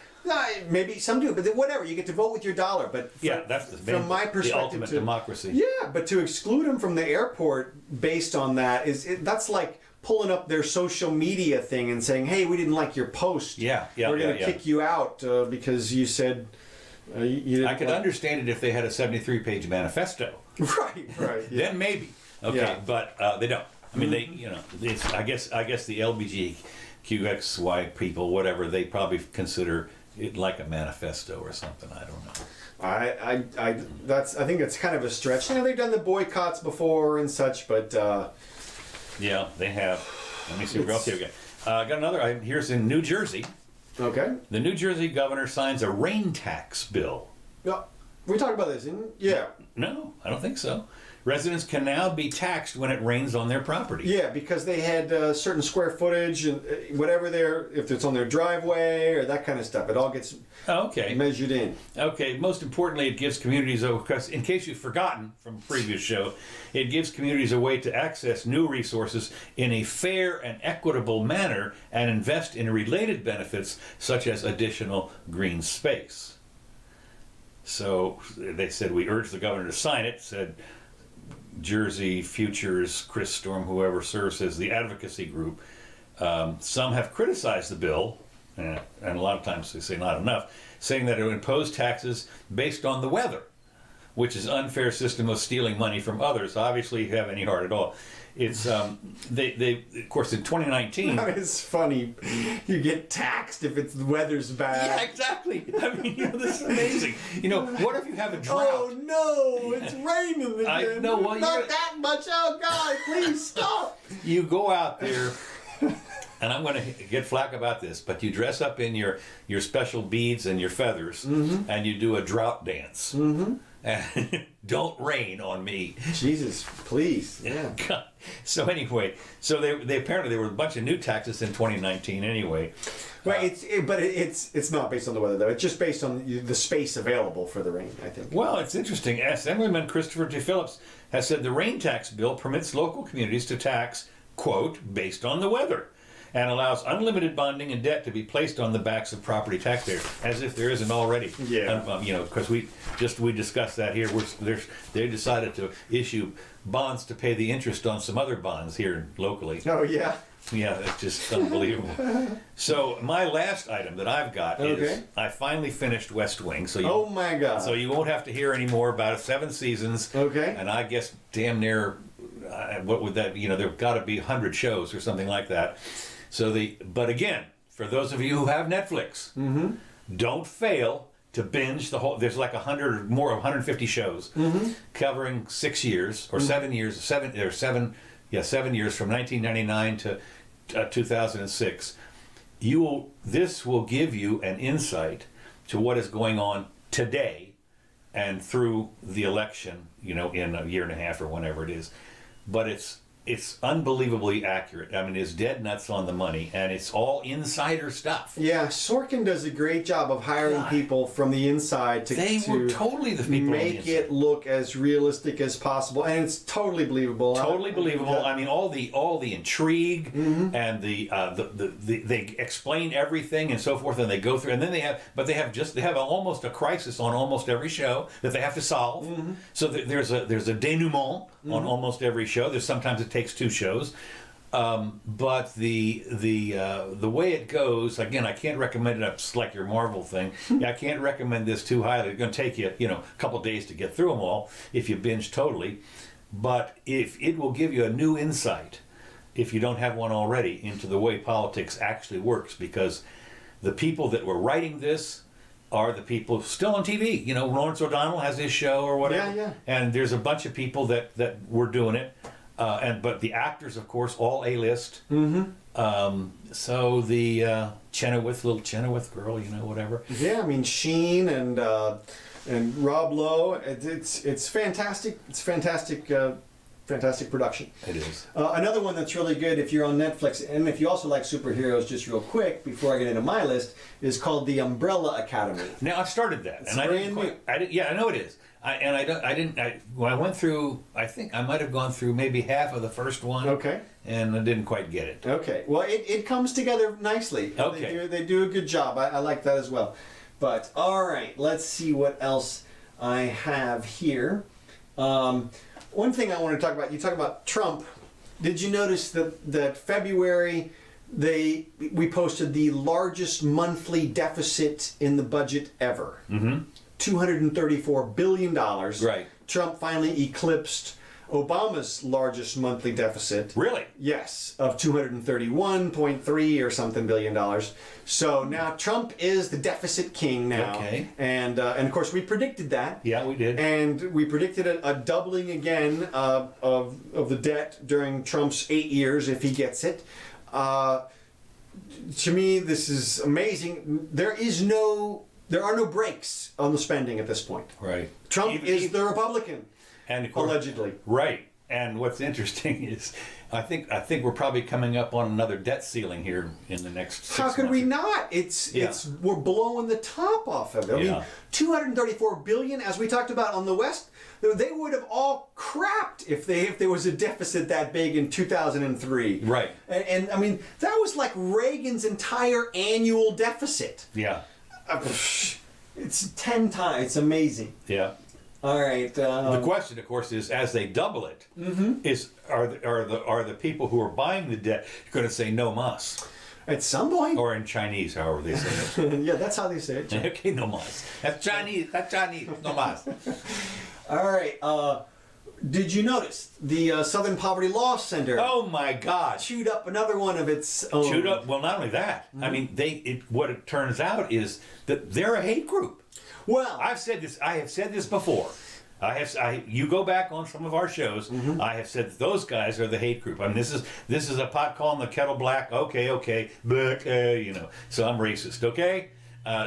maybe some do. But whatever, you get to vote with your dollar. But that's from my perspective, the ultimate democracy. Yeah, but to exclude them from the airport based on that that's like pulling up their social media thing and saying, "Hey, we didn't like your post. We're going to kick you out because you said you didn't." I could understand it if they had a 73-page manifesto. Right. Yeah. Then maybe. Okay, but they don't. I mean, it's, I guess the LGBTQXY people, whatever, they probably consider it like a manifesto or something. I don't know. I think it's kind of a stretch. They've done the boycotts before and such, but. Yeah, they have. Let me see what else we got. Got another item. Here's in New Jersey. Okay. The New Jersey governor signs a rain tax bill. Yeah. We talked about this, didn't we? Yeah. No, I don't think so. Residents can now be taxed when it rains on their property. Yeah, because they had certain square footage and whatever if it's on their driveway or that kind of stuff, it all gets measured in. Okay, most importantly, it gives communities, because in case you've forgotten from a previous show, it gives communities a way to access new resources in a fair and equitable manner and invest in related benefits such as additional green space. So they said, we urge the governor to sign it, said Jersey Futures, Chris Storm, whoever serves as the advocacy group. Some have criticized the bill, and a lot of times they say not enough, saying that it would impose taxes based on the weather, which is an unfair system of stealing money from others. Obviously, you have any heart at all. It's they of course in 2019. It's funny, you get taxed if the weather's bad. Yeah, exactly. I mean, this is amazing. What if you have a drought? Oh no, it's raining again. I know. Well, not that much. Oh God, please stop. You go out there and I'm going to get flack about this, but you dress up in your special beads and your feathers, and you do a drought dance. And don't rain on me. Jesus, please. Yeah. So anyway, so they apparently there were a bunch of new taxes in 2019 anyway. Well, it's not based on the weather though. It's just based on the space available for the rain, I think. Well, it's interesting. Assemblyman Christopher T. Phillips has said the rain tax bill permits local communities to tax, quote, based on the weather, and allows unlimited bonding and debt to be placed on the backs of property taxpayers, as if there isn't already. Yeah. Because we discussed that here. They decided to issue bonds to pay the interest on some other bonds here locally. Oh yeah. Yeah, that's just unbelievable. So my last item that I've got is I finally finished West Wing. So oh my God. So you won't have to hear any more about it. 7 seasons. Okay. And I guess damn near, what would that? There've got to be 100 shows or something like that. But again, for those of you who have Netflix, don't fail to binge the whole. There's like 100 or more, 150 shows covering 6 years or 7 years. 7 years from 1999 to 2006. This will give you an insight to what is going on today and through the election. In a year and a half or whenever it is, but it's unbelievably accurate. I mean, it's dead nuts on the money, and it's all insider stuff. Yeah, Sorkin does a great job of hiring people from the inside to were totally the people make it look as realistic as possible, and it's totally believable. Totally believable. I mean, all the intrigue and they explain everything and so forth, and they go through, and then they have almost a crisis on almost every show that they have to solve. So there's a denouement on almost every show. Sometimes it takes 2 shows, but the way it goes, again, I can't recommend it. It's like your Marvel thing. I can't recommend this too highly. It's going to take you a couple days to get through them all if you binge totally, but if it will give you a new insight, if you don't have one already, into the way politics actually works, because the people that were writing this are the people still on TV. Lawrence O'Donnell has his show or whatever. Yeah. And there's a bunch of people that were doing it. But the actors, of course, all A-list. So the little Chenoweth girl, whatever. Yeah, I mean Sheen and Rob Lowe. It's fantastic. It's fantastic. Fantastic production. It is. Another one that's really good if you're on Netflix, and if you also like superheroes, just real quick before I get into my list, is called The Umbrella Academy. Now I've started that, It's and I brand didn't. I know it is. When I went through, I think I might have gone through maybe half of the first one. Okay. And I didn't quite get it. Okay. Well, it comes together nicely. Okay. They do a good job. I like that as well. But all right, let's see what else I have here. One thing I want to talk about, you talk about Trump. Did you notice that February we posted the largest monthly deficit in the budget ever? $234 billion. Right. Trump finally eclipsed Obama's largest monthly deficit. Really? Yes, of 231.3 or something $billion. So now Trump is the deficit king now. Okay. And of course we predicted that. Yeah, we did. And we predicted a doubling again of the debt during Trump's 8 years if he gets it. To me, this is amazing. There are no brakes on the spending at this point. Right. Trump is the Republican. And of course, allegedly. Right. And what's interesting is I think we're probably coming up on another debt ceiling here in the next 6 months. How could we not? We're blowing the top off of it. I mean, 234 billion, as we talked about on the West, they would have all crapped if there was a deficit that big in 2003. Right. And I mean, that was like Reagan's entire annual deficit. Yeah. It's 10 times. It's amazing. Yeah. All right. The question, of course, is as they double it, are the people who are buying the debt going to say no mas? At some point. Or in Chinese, however they say it. Yeah, that's how they say it. Okay, no mas. That's Chinese. No mas. All right. Did you notice the Southern Poverty Law Center? Oh my God! Chewed up another one of its own. Chewed up. Well, not only that. I mean, what it turns out is that they're a hate group. Well, I have said this before. You go back on some of our shows. I have said that those guys are the hate group. I mean, this is a pot calling the kettle black. Okay, but so I'm racist. Okay.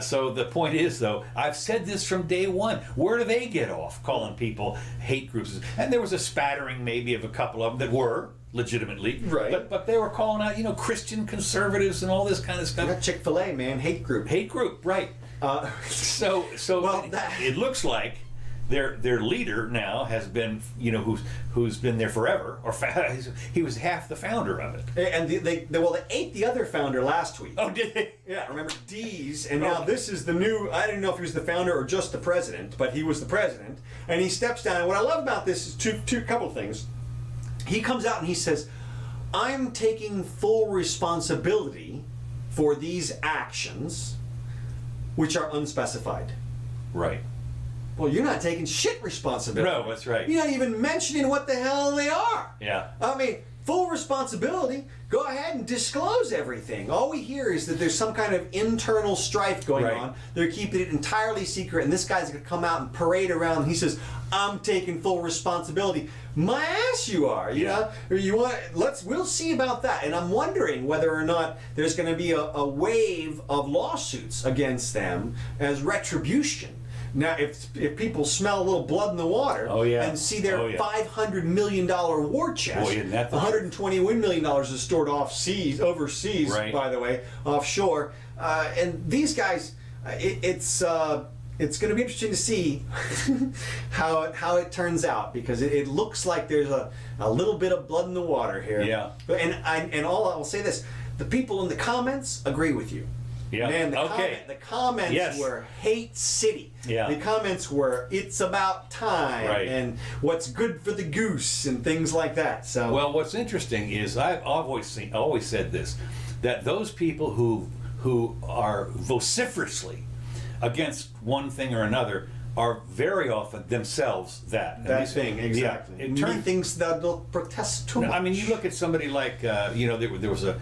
So the point is, though, I've said this from day one. Where do they get off calling people hate groups? And there was a spattering, maybe, of a couple of them that were legitimately, right? But they were calling out, Christian conservatives and all this kind of stuff. You got Chick-fil-A, man, hate group, right? So well, it looks like their leader now has been, who's been there forever, or he was half the founder of it. And they ate the other founder last week. Oh, did they? Yeah, remember Dees, and now this is the new. I didn't know if he was the founder or just the president, but he was the president, and he steps down. And what I love about this is two couple things. He comes out and he says, "I'm taking full responsibility for these actions, which are unspecified." Right. Well, you're not taking shit responsibility. No, that's right. You're not even mentioning what the hell they are. Yeah. I mean, full responsibility, go ahead and disclose everything. All we hear is that there's some kind of internal strife going on. They're keeping it entirely secret, and this guy's going to come out and parade around, and he says, "I'm taking full responsibility." My ass you are, you know? We'll see about that. And I'm wondering whether or not there's going to be a wave of lawsuits against them as retribution. Now, if people smell a little blood in the water and see their $500 million war chest, $121 million is stored overseas, by the way, offshore, and these guys, it's going to be interesting to see how it turns out, because it looks like there's a little bit of blood in the water here. Yeah. And all I'll say this: the people in the comments agree with you. Yeah. Man, the comments were hate city. Yeah. The comments were "it's about time" and "what's good for the goose" and things like that. So well, what's interesting is I've always said this, that those people who are vociferously against one thing or another are very often themselves that thing exactly. Yeah, it turns things that they'll protest too much. I mean, you look at somebody like there was a.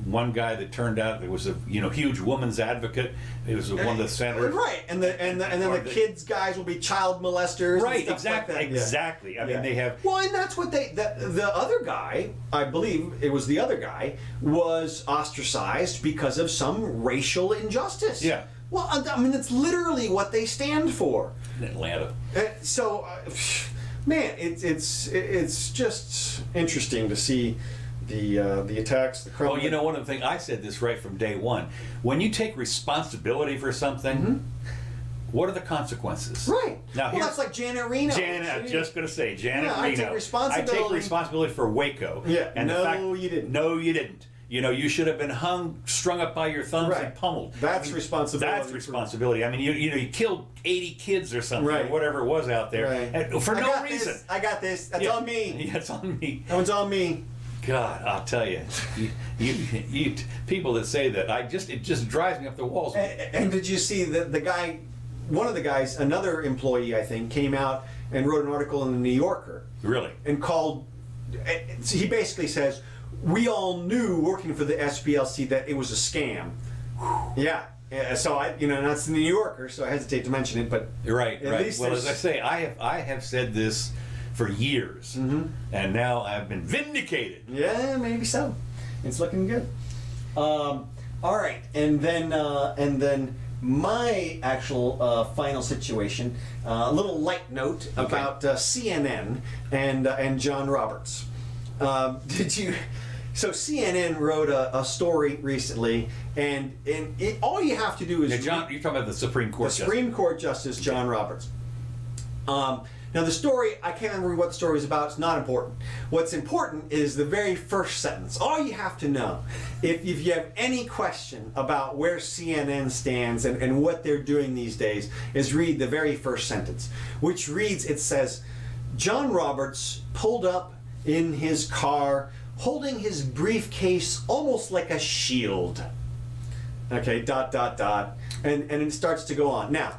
One guy that turned out there was a huge woman's advocate. It was one of the senators, right? And then the kids guys will be child molesters, right? And stuff Exactly, like that. exactly. I mean, they have. Well, and that's what the other guy, I believe it was the other guy, was ostracized because of some racial injustice. Yeah. Well, I mean, it's literally what they stand for. In Atlanta. So, man, it's just interesting to see. The attacks, the crime. Well, one of the things, I said this right from day one. When you take responsibility for something, what are the consequences? Right. Now, that's like Janet Reno. I'm just going to say, Janet Reno. I take responsibility for Waco. Yeah. And you didn't. No, you didn't. You should have been strung up by your thumbs and pummeled. That's responsibility. That's responsibility. I mean, you killed 80 kids or something, or whatever it was out there, and for no reason. I got this. That's on me. Yeah, it's on me. That one's on me. God, I'll tell you, you people that say that, it just drives me up the walls. And did you see the guy, one of the guys, another employee, I think, came out and wrote an article in the New Yorker. Really? And he basically says, we all knew working for the SPLC that it was a scam. Yeah. So that's the New Yorker, so I hesitate to mention it, but right. Well, as I say, I have said this for years, and now I've been vindicated. Yeah, maybe so. It's looking good. All right, and then my actual final situation. A little light note about CNN and John Roberts. So CNN wrote a story recently, and all you have to do is you're talking about the Supreme Court. Supreme Court Justice John Roberts. Now the story, I can't remember what the story is about, it's not important. What's important is the very first sentence. All you have to know, if you have any question about where CNN stands and what they're doing these days, is read the very first sentence, which reads, it says, John Roberts pulled up in his car holding his briefcase almost like a shield. Okay, ... And it starts to go on. Now,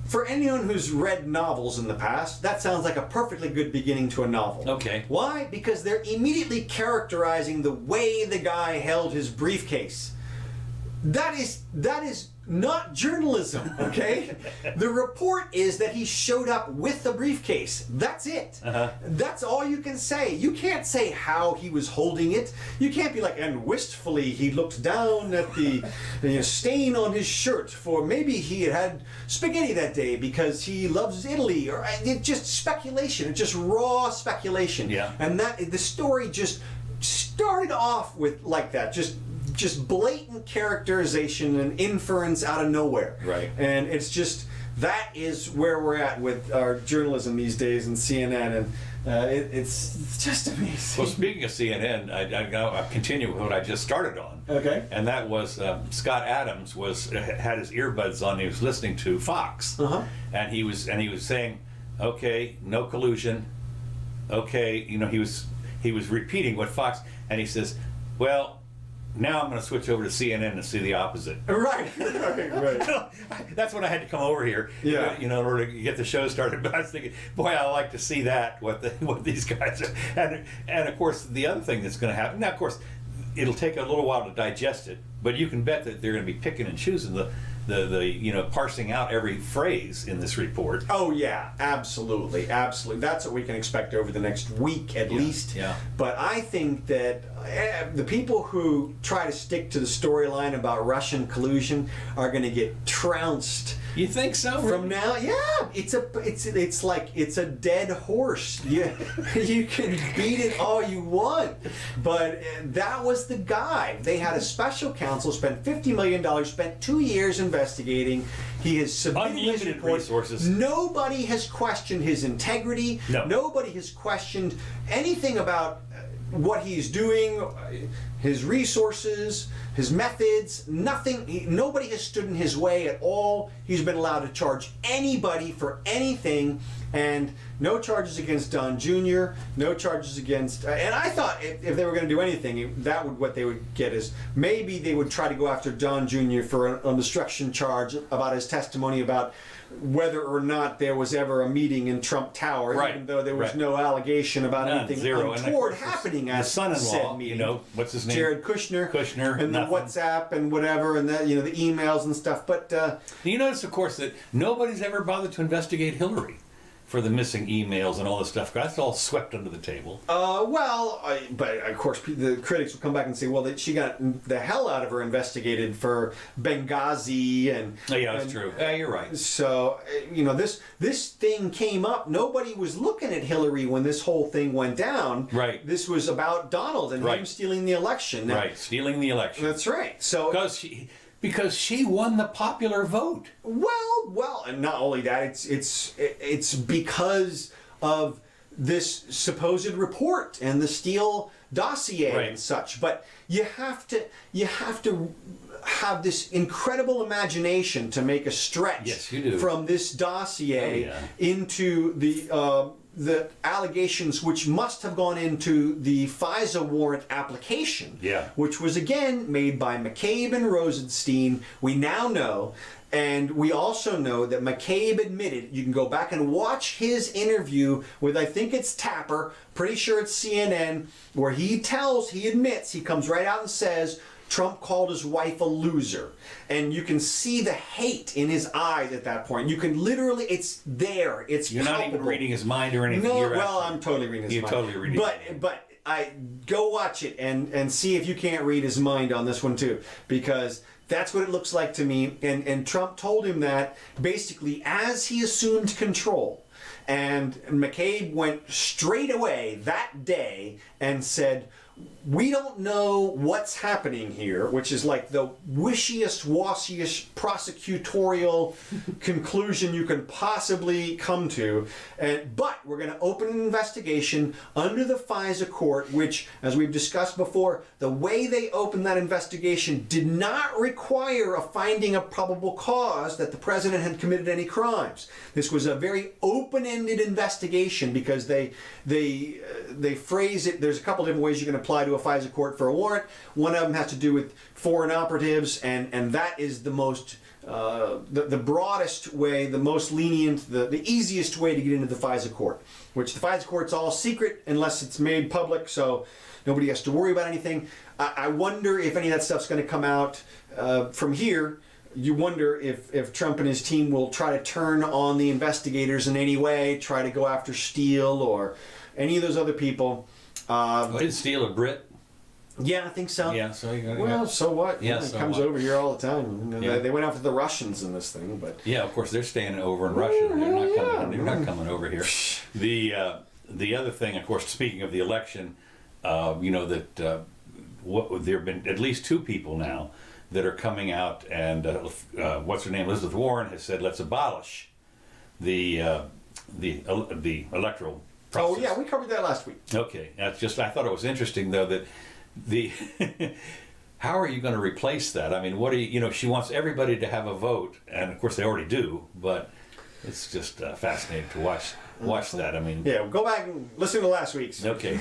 for anyone who's read novels in the past, that sounds like a perfectly good beginning to a novel. Okay. Why? Because they're immediately characterizing the way the guy held his briefcase. That is not journalism, okay? The report is that he showed up with the briefcase. That's it. That's all you can say. You can't say how he was holding it. You can't be like, and wistfully he looked down at the stain on his shirt, for maybe he had spaghetti that day because he loves Italy, or it's just speculation. It's just raw speculation. Yeah. And that the story just started off with like that, just blatant characterization and inference out of nowhere. Right. And it's just, that is where we're at with our journalism these days and CNN, and it's just amazing. Well, speaking of CNN, I'll continue with what I just started on. Okay. And that was Scott Adams had his earbuds on. He was listening to Fox, and he was saying, "Okay, no collusion." Okay, he was repeating what Fox, and he says, "Well, now I'm going to switch over to CNN and see the opposite." Right. That's when I had to come over here. Yeah. In order to get the show started. But I was thinking, boy, I like to see that what these guys are. And of course, the other thing that's going to happen. Now, of course, it'll take a little while to digest it, but you can bet that they're going to be picking and choosing the parsing out every phrase in this report. Oh yeah, absolutely. That's what we can expect over the next week at least. Yeah. But I think that the people who try to stick to the storyline about Russian collusion are going to get trounced. You think so? From now, yeah, it's like it's a dead horse. You can beat it all you want, but that was the guy. They had a special counsel, spent $50 million, spent 2 years investigating. He has submitted his unlimited report. resources. Nobody has questioned his integrity. No. Nobody has questioned anything about what he's doing, his resources, his methods, nothing. Nobody has stood in his way at all. He's been allowed to charge anybody for anything, and no charges against Don Jr., no charges against, and I thought if they were going to do anything, what they would get is maybe they would try to go after Don Jr. for an obstruction charge about his testimony about whether or not there was ever a meeting in Trump Tower, even though there was no allegation about anything untoward happening at son-in-law, said meeting. What's his name? Jared Kushner, and nothing. the WhatsApp and whatever, and that, the emails and stuff. But you notice, of course, that nobody's ever bothered to investigate Hillary for the missing emails and all this stuff. That's all swept under the table. But of course, the critics will come back and say, well, that she got the hell out of her investigated for Benghazi and. Oh, yeah, that's true. Yeah, you're right. So this thing came up. Nobody was looking at Hillary when this whole thing went down. Right. This was about Donald and him stealing the election. Right, stealing the election. That's right. So because she won the popular vote. Well, and not only that, it's because of this supposed report and the Steele dossier and such. But you have to have this incredible imagination to make a stretch. Yes, you do. From this dossier into the allegations which must have gone into the FISA warrant application, which was again made by McCabe and Rosenstein. We now know, and we also know that McCabe admitted, you can go back and watch his interview with, I think it's Tapper, pretty sure it's CNN, where he admits, he comes right out and says, Trump called his wife a loser. And you can see the hate in his eyes at that point. You can literally, it's there. It's You're palpable. not even reading his mind or anything. No, I'm totally reading his mind. You're totally reading his mind. But I go watch it and see if you can't read his mind on this one too. Because that's what it looks like to me. And Trump told him that basically as he assumed control. And McCabe went straight away that day and said, we don't know what's happening here, which is like the wishiest, wassiest prosecutorial conclusion you can possibly come to. But we're going to open an investigation under the FISA court, which, as we've discussed before, the way they opened that investigation did not require a finding of probable cause that the president had committed any crimes. This was a very open-ended investigation because they phrase it. There's a couple different ways you can apply to a FISA court for a warrant. One of them has to do with foreign operatives, and that is the most, the broadest way, the most lenient, the easiest way to get into the FISA court, which the FISA court's all secret unless it's made public, so nobody has to worry about anything. I wonder if any of that stuff's going to come out from here. You wonder if Trump and his team will try to turn on the investigators in any way, try to go after Steele or any of those other people. Did Steele a Brit? Yeah, I think so. Yeah, so you got. Well, so what? Yeah, It so comes what? over here all the time. Yeah. They went after the Russians in this thing, but Yeah, of course they're staying over in Russia. They're not coming over here. The other thing, of course, speaking of the election, that there have been at least two people now that are coming out, and what's her name, Elizabeth Warren, has said let's abolish the electoral process. oh yeah, we covered that last week. Okay, that's just, I thought it was interesting though that the how are you going to replace that? I mean, what are you, she wants everybody to have a vote, and of course they already do, but it's just fascinating to watch that. I mean, Yeah, go back and listen to last week's. okay.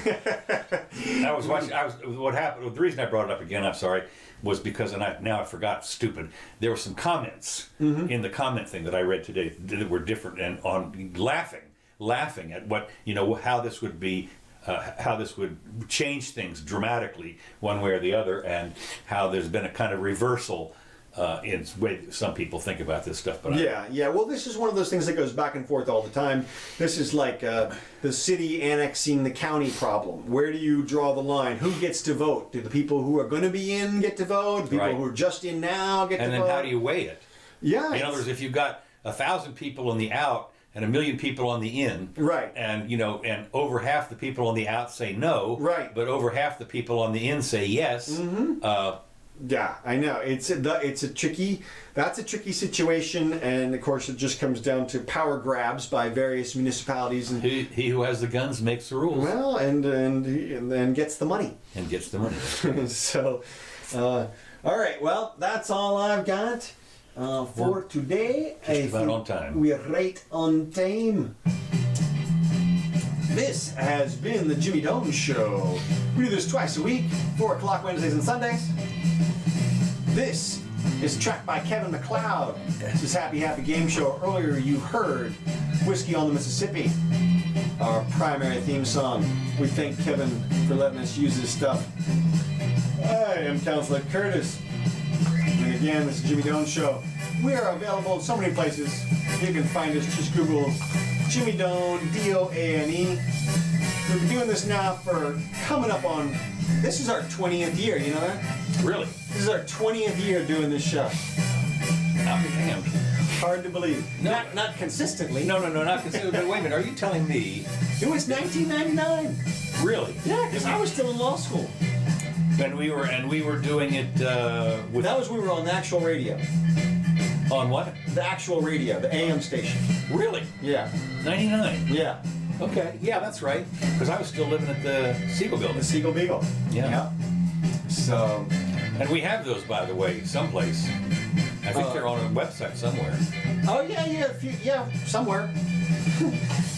What happened, the reason I brought it up again, I'm sorry, was because, and I forgot, stupid, there were some comments in the comment thing that I read today that were different, and on laughing at what, how this would be, how this would change things dramatically one way or the other, and how there's been a kind of reversal in the way that some people think about this stuff. But Yeah. Well, this is one of those things that goes back and forth all the time. This is like the city annexing the county problem. Where do you draw the line? Who gets to vote? Do the people who are going to be in get to vote? Do people Right. who are just in now get and to then vote? how do you weigh it? Yeah. In other words, if you've got 1,000 people on the out and 1 million people on the in, Right. and and over half the people on the out say no, Right. but over half the people on the in say yes. Yeah, I know. That's a tricky situation, and of course it just comes down to power grabs by various municipalities, and He who has the guns makes the rules. well, and gets the money. And gets the money. So, all right. Well, that's all I've got for today. Just about on time. We're right on time. This has been the Jimmy Doan Show. We do this twice a week, 4 o'clock Wednesdays and Sundays. This is tracked by Kevin MacLeod. This is Happy Game Show. Earlier you heard Whiskey on the Mississippi, our primary theme song. We thank Kevin for letting us use his stuff. I am Counselor Curtis. And again, this is Jimmy Doan Show. We are available in so many places. You can find us, just Google Jimmy Doan, D-O-A-N-E. We've been doing this now for coming up on, this is our 20th year, you know that? Really? This is our 20th year doing this show. I'll be damned. Hard to believe. No. Not consistently. No, not considered. But wait a minute, are you telling me? It was 1999. Really? Yeah, because I was still in law school. And we were doing it with That was when we were on the actual radio. on what? The actual radio, the AM station. Really? Yeah. 99. Yeah. Okay. Yeah, that's right. Because I was still living at the Siegel The Building. Siegel Beagle. Yeah. So, And we have those, by the way, someplace. I think they're on a website somewhere. oh yeah, somewhere.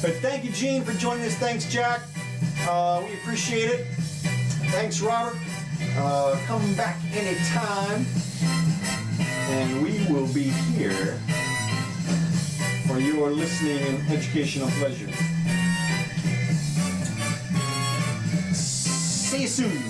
But thank you, Gene, for joining us. Thanks, Jack. We appreciate it. Thanks, Robert. Come back anytime. And we will be here for your listening and educational pleasure. See you soon.